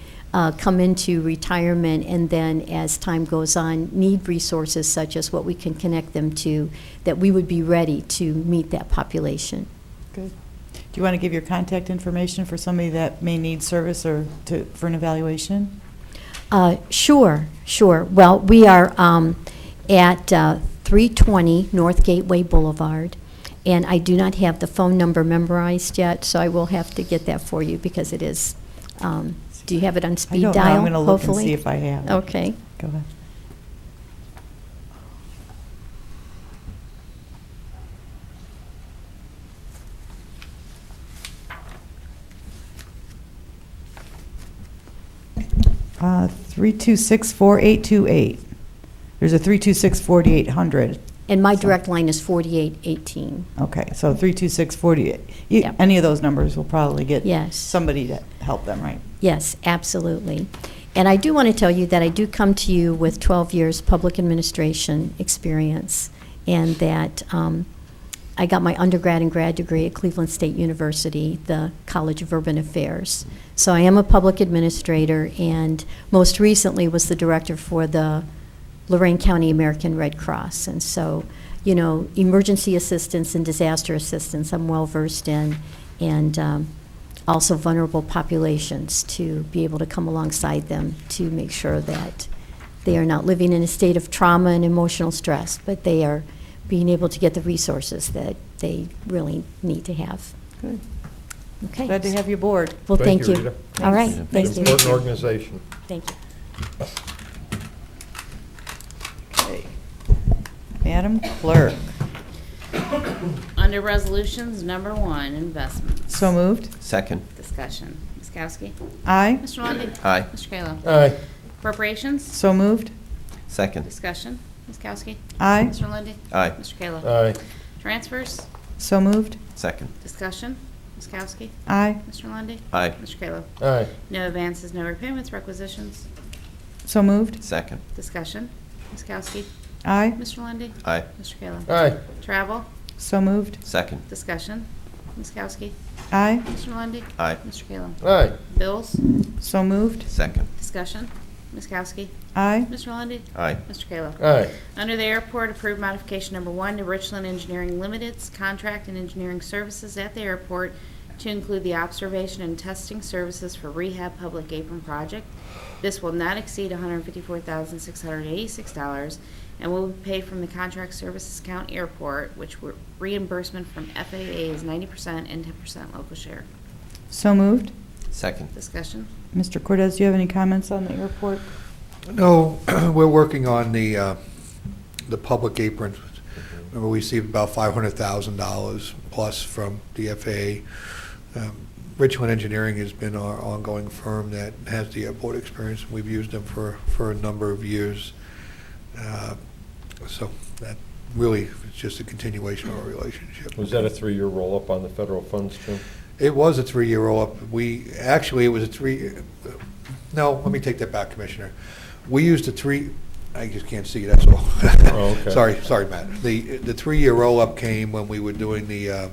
come into retirement, and then as time goes on need resources such as what we can connect them to, that we would be ready to meet that population. Good. Do you want to give your contact information for somebody that may need service or for an evaluation? Sure. Well, we are at 320 North Gateway Boulevard, and I do not have the phone number memorized yet, so I will have to get that for you, because it is, do you have it on speed dial? I'm going to look hopefully? and see if I have it. Okay. Go ahead. Uh, 326-4828. There's a 326-4800. And my direct line is 4818. Okay, so 326-48. Yep. Any of those numbers will probably get Yes. somebody to help them, right? Yes, absolutely. And I do want to tell you that I do come to you with 12 years public administration experience, and that I got my undergrad and grad degree at Cleveland State University, the College of Urban Affairs. So I am a public administrator, and most recently was the director for the Lorain County American Red Cross. And so, emergency assistance and disaster assistance I'm well versed in, and also vulnerable populations, to be able to come alongside them to make sure that they are not living in a state of trauma and emotional stress, but they are being able to get the resources that they really need to have. Good. Okay. Glad to have you aboard. Well, thank you. Rita. All right. It's Thank an you. important organization. Thank you. Madam Clerk. Under Resolutions, number 1, investments. So moved. Second. Discussion. Ms. Kowski? Aye. Mr. Lundy. Aye. Mr. Kayla? Aye. Appropriations? So moved. Second. Discussion. Ms. Kowski? Aye. Mr. Lundy. Aye. Mr. Kayla? Aye. Transfers? So moved. Second. Discussion. Ms. Kowski? Aye. Mr. Lundy. Aye. Mr. Kayla? Aye. No advances, no repayments, requisitions? So moved. Second. Discussion. Ms. Kowski? Aye. Mr. Lundy. Aye. Mr. Kayla? Aye. Travel? So moved. Second. Discussion. Ms. Kowski? Aye. Mr. Lundy. Aye. Mr. Kayla? Aye. Bills? So moved. Second. Discussion. Ms. Kowski? Aye. Mr. Lundy. Aye. Mr. Kayla? Aye. Under the airport, approved modification number 1 to Richland Engineering Limited's contract and engineering services at the airport to include the observation and testing services for rehab public apron project. This will not exceed $154,686 and will be paid from the contract services account airport, which reimbursement from FAA is 90% and 10% local share. So moved. Second. Discussion. Mr. Cortez, do you have any comments on the airport? No, we're working on the public aprons. Remember, we received about $500,000 plus from the FAA. Richland Engineering has been our ongoing firm that has the airport experience. We've used them for a number of years. So that really is just a continuation of our relationship. Was that a 3-year roll-up on the federal funds, Jim? It was a 3-year roll-up. It was a 3, no, let me take that back, Commissioner. We used I just can't see, that's all. Oh, okay. Sorry, Matt. The 3-year roll-up came when we were doing the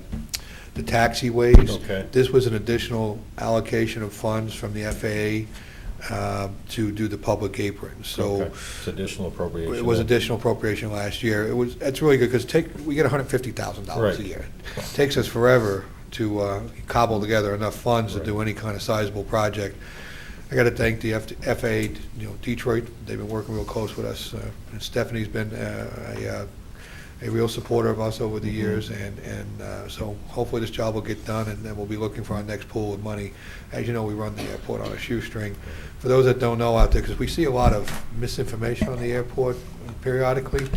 taxiways. Okay. This was an additional allocation of funds from the FAA to do the public aprons. So Okay. It's additional appropriation. it was additional appropriation last year. That's really good because we get $150,000 Right. a year. It takes us forever to cobble together enough funds to do any kind of sizable project. I got to thank the FAA, Detroit. They've been working real close with us. And Stephanie's been a real supporter of us over the years, and so hopefully this job will get done, and then we'll be looking for our next pool of money. As you know, we run the airport on a shoestring. For those that don't know out there, because we see a lot of misinformation on the airport periodically,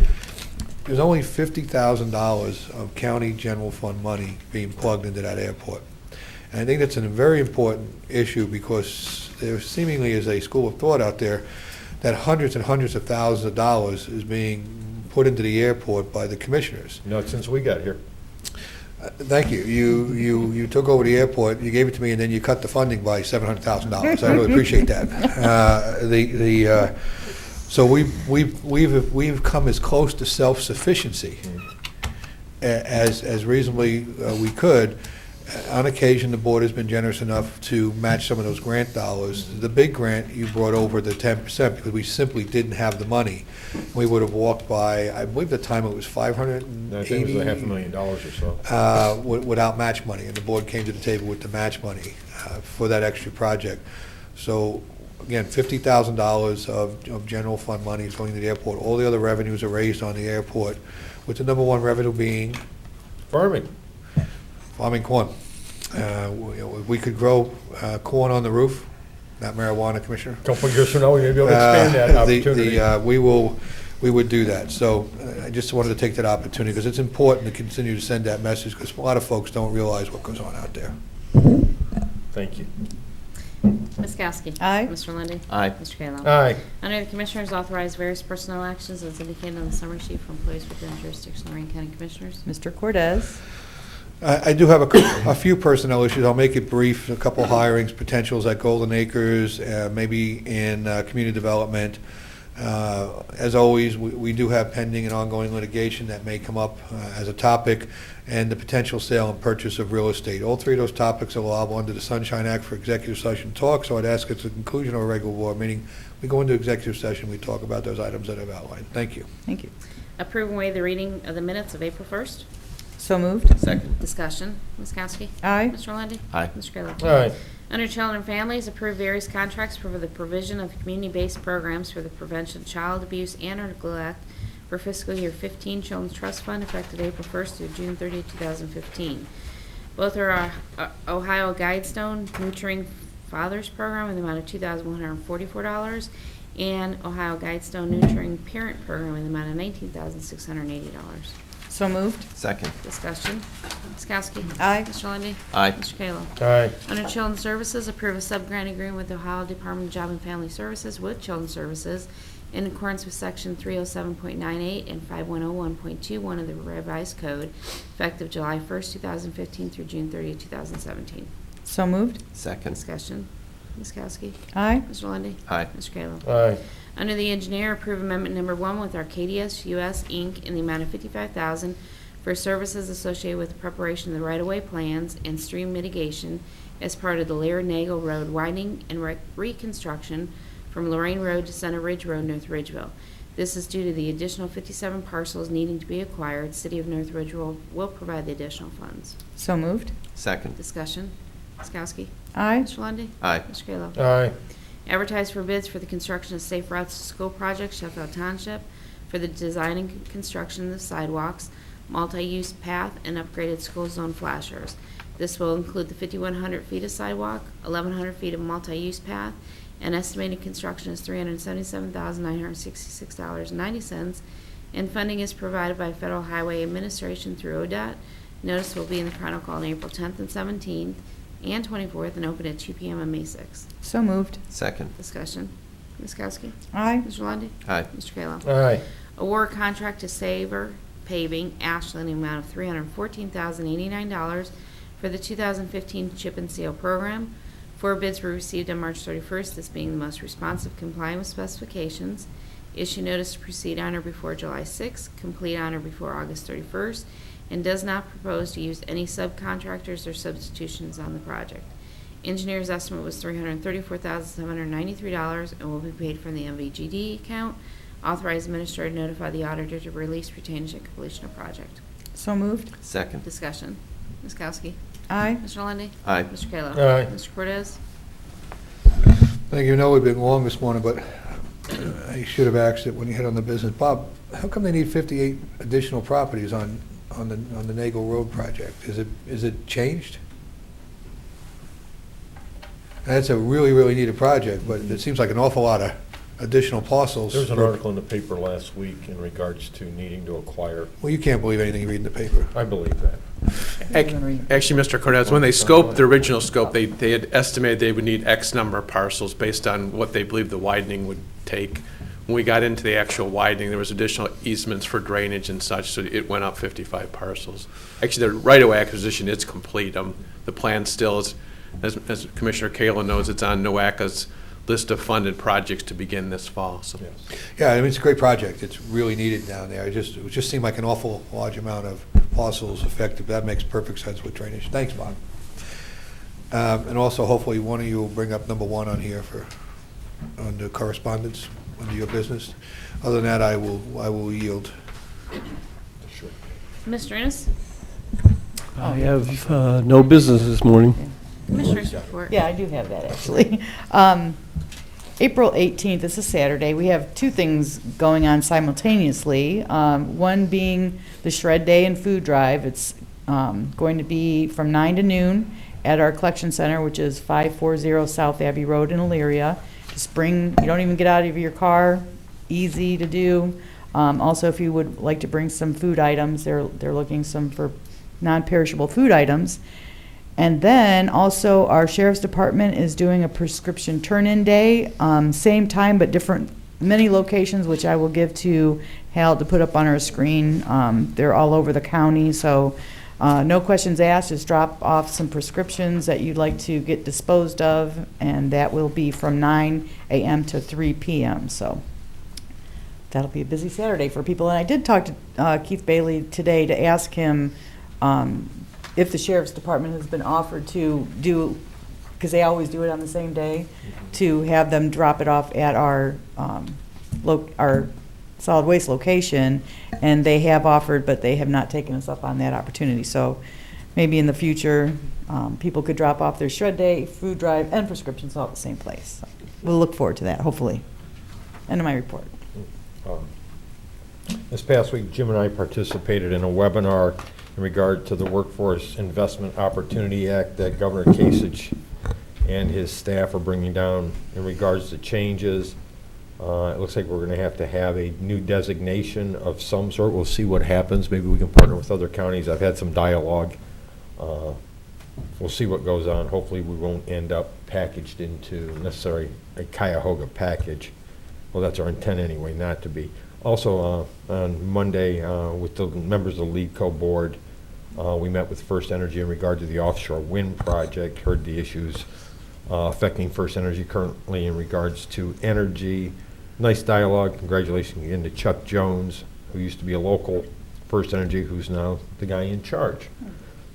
there's only $50,000 of county general fund money being plugged into that airport. And I think that's a very important issue because there seemingly is a school of thought out there that hundreds and hundreds of thousands of dollars is being put into the airport by the commissioners. Not since we got here. Thank you. You took over the airport, you gave it to me, and then you cut the funding by $700,000. I really appreciate that. So we've come as close to self-sufficiency as reasonably we could. On occasion, the board has been generous enough to match some of those grant dollars. The big grant, you brought over the 10% because we simply didn't have the money. We would have walked by, I believe the time it was $580. I think it was $500,000 or so. Without match money, and the board came to the table with the match money for that extra project. So again, $50,000 of general fund money is going to the airport. All the other revenues are raised on the airport, with the number one revenue being Farming corn. We could grow corn on the roof, not marijuana, Commissioner. A couple of years from now, we may be able to expand that opportunity. We would do that. So I just wanted to take that opportunity because it's important to continue to send that message because a lot of folks don't realize what goes on out there. Thank you. Ms. Kowski? Aye. Mr. Lundy. Aye. Mr. Kayla? Aye. Under the Commissioners, authorize various personnel actions as indicated on the summary sheet for employees within jurisdiction of Lorain County Commissioners. Mr. Cortez. I do have a few personnel issues. I'll make it brief. A couple hirings, potentials at Golden Acres, maybe in community development. As always, we do have pending and ongoing litigation that may come up as a topic, and the potential sale and purchase of real estate. All three of those topics are allowable under the Sunshine Act for executive session talk, so I'd ask at the conclusion of a regular board meeting, we go into executive session, we talk about those items that I've outlined. Thank you. Thank you. Approve and waive the reading of the minutes of April 1st. So moved. Second. Discussion. Ms. Kowski? Aye. Mr. Lundy. Aye. Mr. Kayla? Aye. Under Children and Families, approve various contracts for the provision of community-based programs for the prevention of child abuse and or neglect for fiscal year 15 Children's Trust Fund effective April 1st through June 30, 2015. Both are Ohio Guidestone Nurturing Fathers Program in the amount of $2,144 and Ohio Guidestone Nurturing Parent Program in the amount of $19,680. So moved. Second. Discussion. Ms. Kowski. Aye. Mr. Lundy. Aye. Mr. Kayla. Aye. Under Children's Services, approve a sub-grant agreement with the Ohio Department of Job and Family Services with Children's Services in accordance with Section 307.98 and 5101.21 of the revised code, effective July 1st, 2015 through June 30th, 2017. So moved. Second. Discussion. Ms. Kowski. Aye. Mr. Lundy. Aye. Mr. Kayla. Aye. Under the engineer, approve amendment number 1 with Arcadius US Inc. in the amount of $55,000 for services associated with the preparation of the right-of-way plans and stream mitigation as part of the Laird-Nagle Road widening and reconstruction from Lorain Road to Center Ridge Road, North Ridgeville. This is due to the additional 57 parcels needing to be acquired. City of North Ridgeville will provide the additional funds. So moved. Second. Discussion. Ms. Kowski. Aye. Mr. Lundy. Aye. Mr. Kayla. Aye. Advertise for bids for the construction of Safe Routes to School project, Sheffield Township, for the design and construction of sidewalks, multi-use path, and upgraded school zone flashers. This will include the 5,100 feet of sidewalk, 1,100 feet of multi-use path, and estimated construction is $377,966.90, and funding is provided by Federal Highway Administration through ODOT. Notice will be in the Chronicle on April 10th and 17th and 24th, and open at 2 p.m. on May 6th. So moved. Second. Discussion. Ms. Kowski. Aye. Mr. Lundy. Aye. Mr. Kayla. Aye. Award contract to Saver Paving, Ashland, in the amount of $314,089 for the 2015 Chip and Seal program. 4 bids were received on March 31st, this being the most responsive, complying with specifications. Issue notice to proceed on or before July 6th, complete on or before August 31st, and does not propose to use any subcontractors or substitutions on the project. Engineer's estimate was $334,793 and will be paid from the MVGD account. Authorized administrator to notify the auditor to release retainage at completion of project. So moved. Second. Discussion. Ms. Kowski. Aye. Mr. Lundy. Aye. Mr. Kayla. Aye. Mr. Cortez. Thank you. I know we've been long this morning, but I should have asked it when you hit on the business. Bob, how come they need 58 additional properties on the Nagle Road project? Is it changed? That's a really, really needed project, but it seems like an awful lot of additional parcels. There was an article in the paper last week in regards to needing to acquire. Well, you can't believe anything you read in the paper. I believe that. Actually, Mr. Cortez, when they scoped, the original scope, they had estimated they would need X number of parcels based on what they believed the widening would take. When we got into the actual widening, there was additional easements for drainage and such, so it went up 55 parcels. Actually, the right-of-way acquisition is complete. The plan still is, as Commissioner Kayla knows, it's on NOACA's list of funded projects to begin this fall. So. Yes. Yeah, I mean, it's a great project. It's really needed down there. It just seemed like an awful large amount of parcels effective. That makes perfect sense with drainage. Thanks, Bob. And also, hopefully, one of you will bring up number 1 on here on the correspondence under your business. Other than that, I will yield. Sure. Mr. Ennis. I have no business this morning. Commissioner's report. Yeah, I do have that, actually. April 18th, this is Saturday, we have 2 things going on simultaneously. One being the Shred Day and Food Drive. It's going to be from 9 to noon at our collection center, which is 540 South Abbey Road in Elyria. Just you don't even get out of your car, easy to do. Also, if you would like to bring some food items, they're looking for non-perishable food items. And then also our Sheriff's Department is doing a prescription turn-in day, same time but different, many locations, which I will give to Hal to put up on our screen. They're all over the county, so no questions asked, just drop off some prescriptions that you'd like to get disposed of, and that will be from 9 a.m. to 3 p.m. So that'll be a busy Saturday for people. And I did talk to Keith Bailey today to ask him if the Sheriff's Department has been offered to do, because they always do it on the same day, to have them drop it off at our solid waste location, and they have offered, but they have not taken us up on that opportunity. So maybe in the future, people could drop off their Shred Day, Food Drive, and prescriptions all at the same place. So we'll look forward to that, hopefully. End of my report. This past week, Jim and I participated in a webinar in regard to the Workforce Investment Opportunity Act that Governor Kasich and his staff are bringing down in regards to changes It looks like we're going to have a new designation of some sort. We'll see what happens. Maybe we can partner with other counties. I've had some dialogue. We'll see what goes on. Hopefully we won't end up packaged into necessarily a Cuyahoga package. Well, that's our intent anyway, not to be. Also, on Monday, with the members of the LEEDCO board, we met with First Energy in regard to the offshore wind project, heard the issues affecting First Energy currently in regards to energy. Nice dialogue. Congratulations again to Chuck Jones, who used to be a local First Energy, who's now the guy in charge.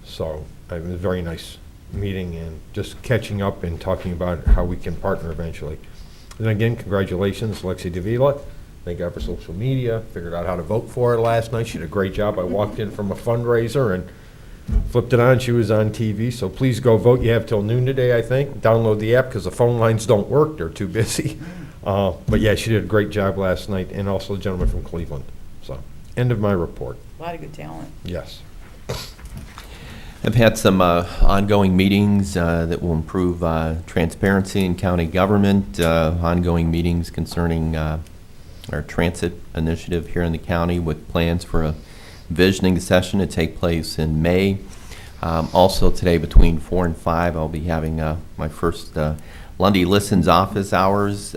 So it was a very nice meeting and just catching up and talking about how we can partner eventually. And again, congratulations, Lexi Davila. Thank God for social media. Figured out how to vote for her last night. She did a great job. I walked in from a fundraiser and flipped it on. She was on TV. So please go vote. You have till noon today, I think. Download the app because the phone lines don't work. They're too busy. But yeah, she did a great job last night, and also the gentleman from Cleveland. So, end of my report. A lot of good talent. Yes. I've had some ongoing meetings that will improve transparency in county government, ongoing meetings concerning our transit initiative here in the county with plans for a visioning session to take place in May. Also today between 4 and 5, I'll be having my first Lundy Listens office hours.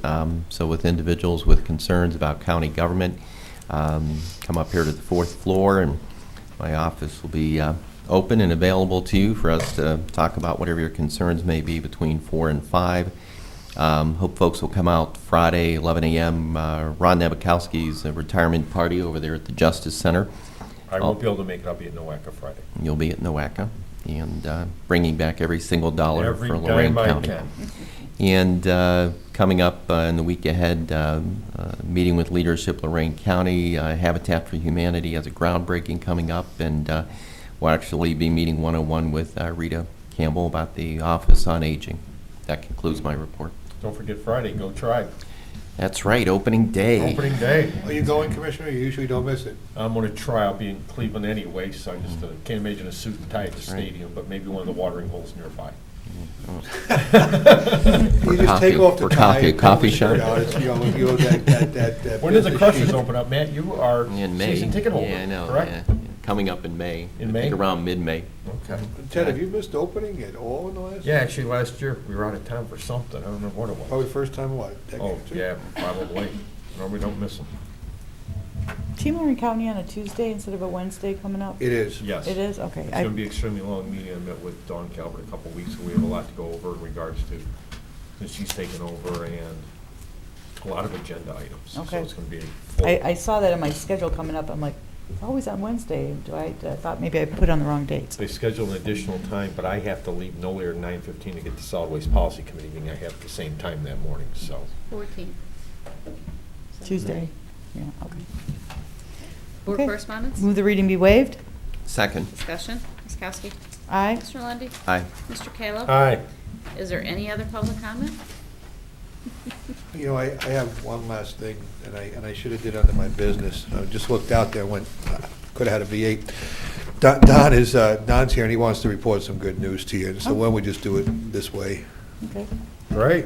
So with individuals with concerns about county government, come up here to the 4th floor, and my office will be open and available to you for us to talk about whatever your concerns may be between 4 and 5. Hope folks will come out Friday, 11 a.m. Ron Nabakowski's retirement party over there at the Justice Center. I won't be able to make it. I'll be at NOACA Friday. You'll be at NOACA, and bringing back every single dollar Every for Lorain dime I County. can. And coming up in the week ahead, meeting with leadership Lorain County, Habitat for Humanity has a groundbreaking coming up, and we'll actually be meeting one-on-one with Rita Campbell about the Office on Aging. That concludes my report. Don't forget Friday, go Tribe. That's right, opening day. Opening day. Are you going, Commissioner? You usually don't miss it. I'm going to try. I'll be in Cleveland anyway, so I just can't imagine a suit and tie at the stadium, but maybe one of the watering holes nearby. You just take off the tie. and Coffee pull the shirt shop. out. It's, you know, that When does the business Crushers sheet. open up, Matt? You are In May. season ticket holder, Yeah, I know. correct? Yeah. Coming up in May. In I May? think around mid-May. Okay. Ted, have you missed opening at all in the last? Yeah, actually, last year, we were out of town for something. I don't remember what it was. Probably first time in what? Decade Oh, or two? yeah, probably. Normally don't miss them. Team Lorain County on a Tuesday instead of a Wednesday coming up? It is. Yes. It is? Okay. It's going to be an extremely long meeting. I met with Dawn Calvert a couple of weeks ago. We have a lot to go over in regards to, since she's taken over, and a lot of agenda items. Okay. So it's going to be a full. I saw that in my schedule coming up. I'm like, it's always on Wednesday. I thought maybe I put it on the wrong dates. They scheduled an additional time, but I have to leave no later than 9:15 to get to Solid Waste Policy Committee meeting. I have at the same time that morning, so. 14th. Tuesday. Yeah, okay. Board Okay. correspondence? Move the reading be waived? Second. Discussion. Ms. Kowski? Aye. Mr. Lundy. Aye. Mr. Kayla? Aye. Is there any other public comment? You know, I have one last thing, and I should have did under my business. I just looked out there, went, could have had a V8. Don's here, and he wants to report some good news to you. So why don't we just do it this way? Okay. Right.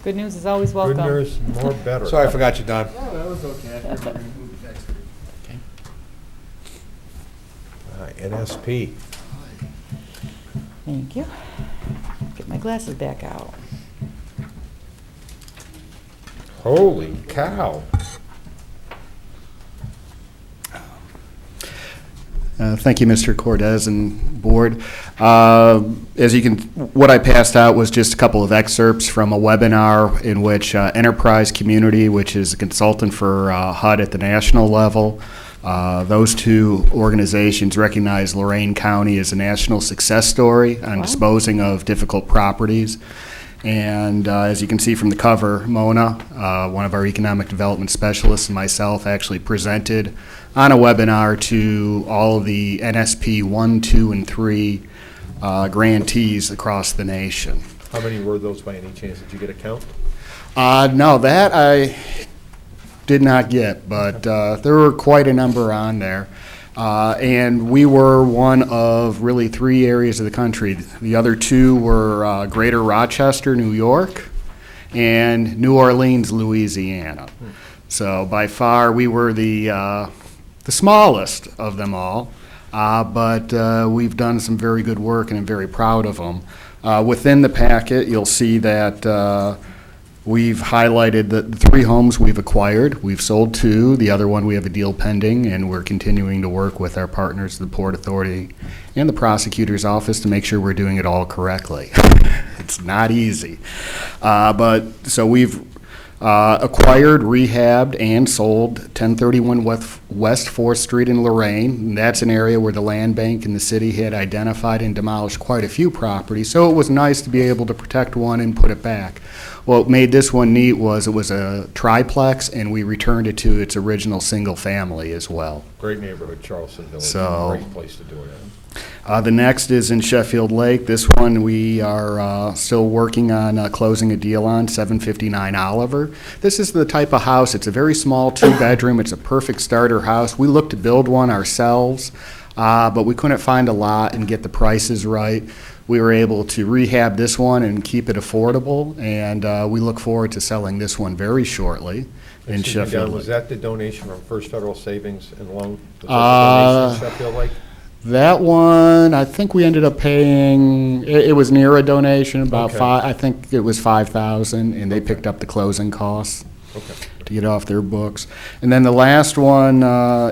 Good news is always welcome. Good news, more better. Sorry, I forgot you, Don. No, that was okay. I figured we were going to move it next week. NSP. Thank you. Get my glasses back out. Holy cow. Thank you, Mr. Cortez and board. As you can, what I passed out was just a couple of excerpts from a webinar in which Enterprise Community, which is a consultant for HUD at the national level, those two organizations recognize Lorain County as a national success story on disposing of difficult properties. And as you can see from the cover, Mona, one of our economic development specialists, and myself actually presented on a webinar to all of the NSP 1, 2, and 3 grantees across the nation. How many were those by any chance? Did you get a count? No, that I did not get, but there were quite a number on there. And we were one of really 3 areas of the country. The other 2 were Greater Rochester, New York, and New Orleans, Louisiana. So by far, we were the smallest of them all, but we've done some very good work, and I'm very proud of them. Within the packet, you'll see that we've highlighted the 3 homes we've acquired. We've sold 2. The other one, we have a deal pending, and we're continuing to work with our partners, the Port Authority and the prosecutor's office, to make sure we're doing it all correctly. It's not easy. So we've acquired, rehabbed, and sold 1031 West 4th Street in Lorain. And that's an area where the land bank and the city had identified and demolished quite a few properties, so it was nice to be able to protect one and put it back. What made this one neat was it was a triplex, and we returned it to its original single family as well. Great neighborhood, Charleston Village. So, Great place to do it the next is in Sheffield Lake. This one we are still working on closing a deal on, 759 Oliver. This is the type of house, it's a very small 2-bedroom. It's a perfect starter house. We looked to build one ourselves, but we couldn't find a lot and get the prices right. We were able to rehab this one and keep it affordable, and we look forward to selling this one very shortly in Sheffield Lake. Was that the donation from First Federal Savings and Loan? Was that the donation in Sheffield Lake? That one, I think we ended up paying, it was near a donation, about Okay. I think it was $5,000, and they picked up the closing costs to get off their books. And then the last one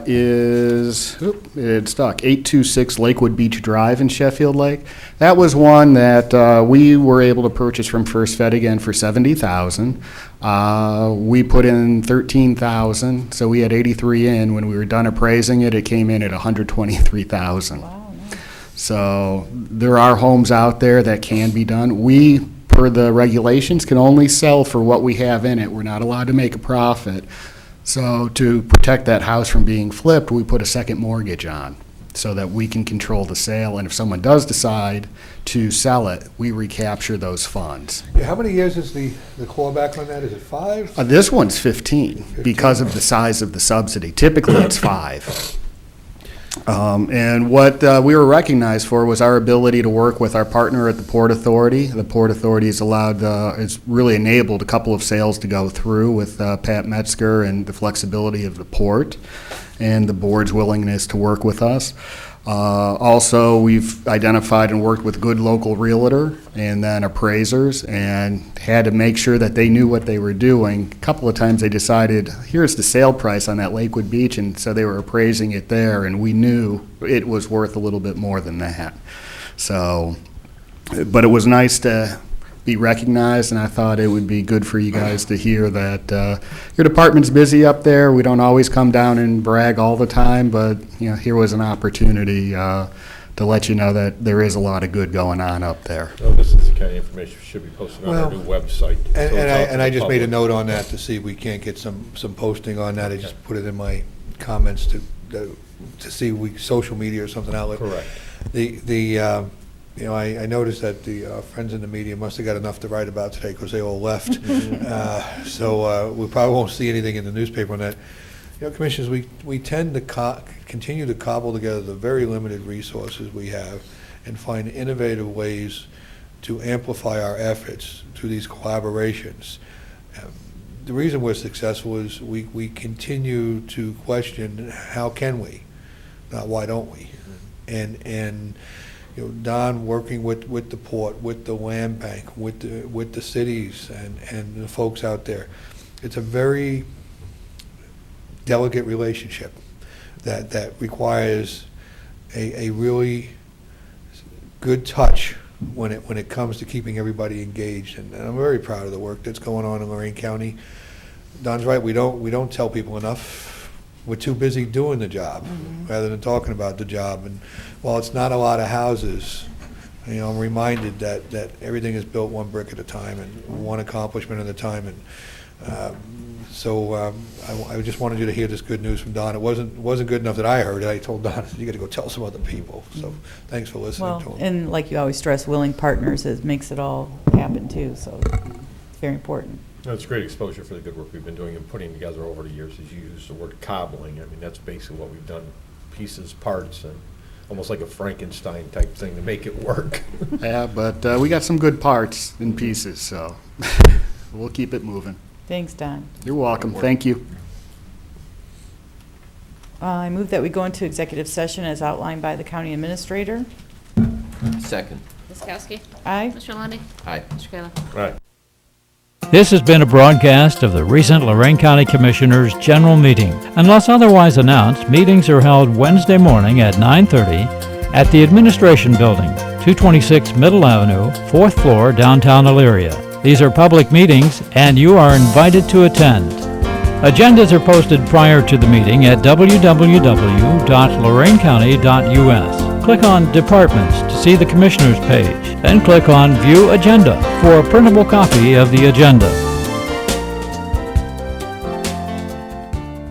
is, it stuck, 826 Lakewood Beach Drive in Sheffield Lake. That was one that we were able to purchase from First Fed again for $70,000. We put in $13,000, so we had 83 in. When we were done appraising it, it came in at $123,000. Wow, nice. So there are homes out there that can be done. We, per the regulations, can only sell for what we have in it. We're not allowed to make a profit. So to protect that house from being flipped, we put a second mortgage on so that we can control the sale. And if someone does decide to sell it, we recapture those funds. Yeah, how many years is the clawback on that? Is it 5? This one's 15 because of the size of the subsidy. Typically, it's 5. And what we were recognized for was our ability to work with our partner at the Port Authority. The Port Authority has really enabled a couple of sales to go through with Pat Metzger, and the flexibility of the port and the board's willingness to work with us. Also, we've identified and worked with good local realtor and then appraisers, and had to make sure that they knew what they were doing. A couple of times they decided, here's the sale price on that Lakewood Beach, and so they were appraising it there, and we knew it was worth a little bit more than that. So, but it was nice to be recognized, and I thought it would be good for you guys to hear that your department's busy up there. We don't always come down and brag all the time, but here was an opportunity to let you know that there is a lot of good going on up there. Oh, this is the kind of information should be posted on our new website. And I just made a note on that to see if we can't get some posting on that. I just put it in my comments to see social media or something outlet. Correct. I noticed that the friends in the media must have got enough to write about today because they all left. So we probably won't see anything in the newspaper on that. Commissioners, we tend to continue to cobble together the very limited resources we have and find innovative ways to amplify our efforts through these collaborations. The reason we're successful is we continue to question how can we, not why don't we. And Don working with the port, with the land bank, with the cities and the folks out there. It's a very delicate relationship that requires a really good touch when it comes to keeping everybody engaged. And I'm very proud of the work that's going on in Lorain County. Don's right, we don't tell people enough. We're too busy doing the job rather than talking about the job. And while it's not a lot of houses, I'm reminded that everything is built one brick at a time and one accomplishment at a time. And so I just wanted you to hear this good news from Don. It wasn't good enough that I heard it. I told Don, you got to go tell some other people. So thanks for listening to him. And like you always stress, willing partners makes it all happen too. So it's very important. It's great exposure for the good work we've been doing and putting together over the years. As you use the word cobbling, I mean, that's basically what we've done, pieces, parts, and almost like a Frankenstein type thing to make it work. Yeah, but we got some good parts and pieces, so We'll keep it moving. Thanks, Don. You're welcome. Thank you. I move that we go into executive session as outlined by the county administrator. Second. Ms. Kowski? Aye. Mr. Lundy. Aye. Mr. Kayla? Right. This has been a broadcast of the recent Lorain County Commissioners' General Meeting. Unless otherwise announced, meetings are held Wednesday morning at 9:30 at the Administration Building, 226 Middle Avenue, 4th floor, downtown Elyria. These are public meetings, and you are invited to attend. Agendas are posted prior to the meeting at www.loraincounty.us. Click on Departments to see the Commissioners page, then click on View Agenda for a printable copy of the agenda.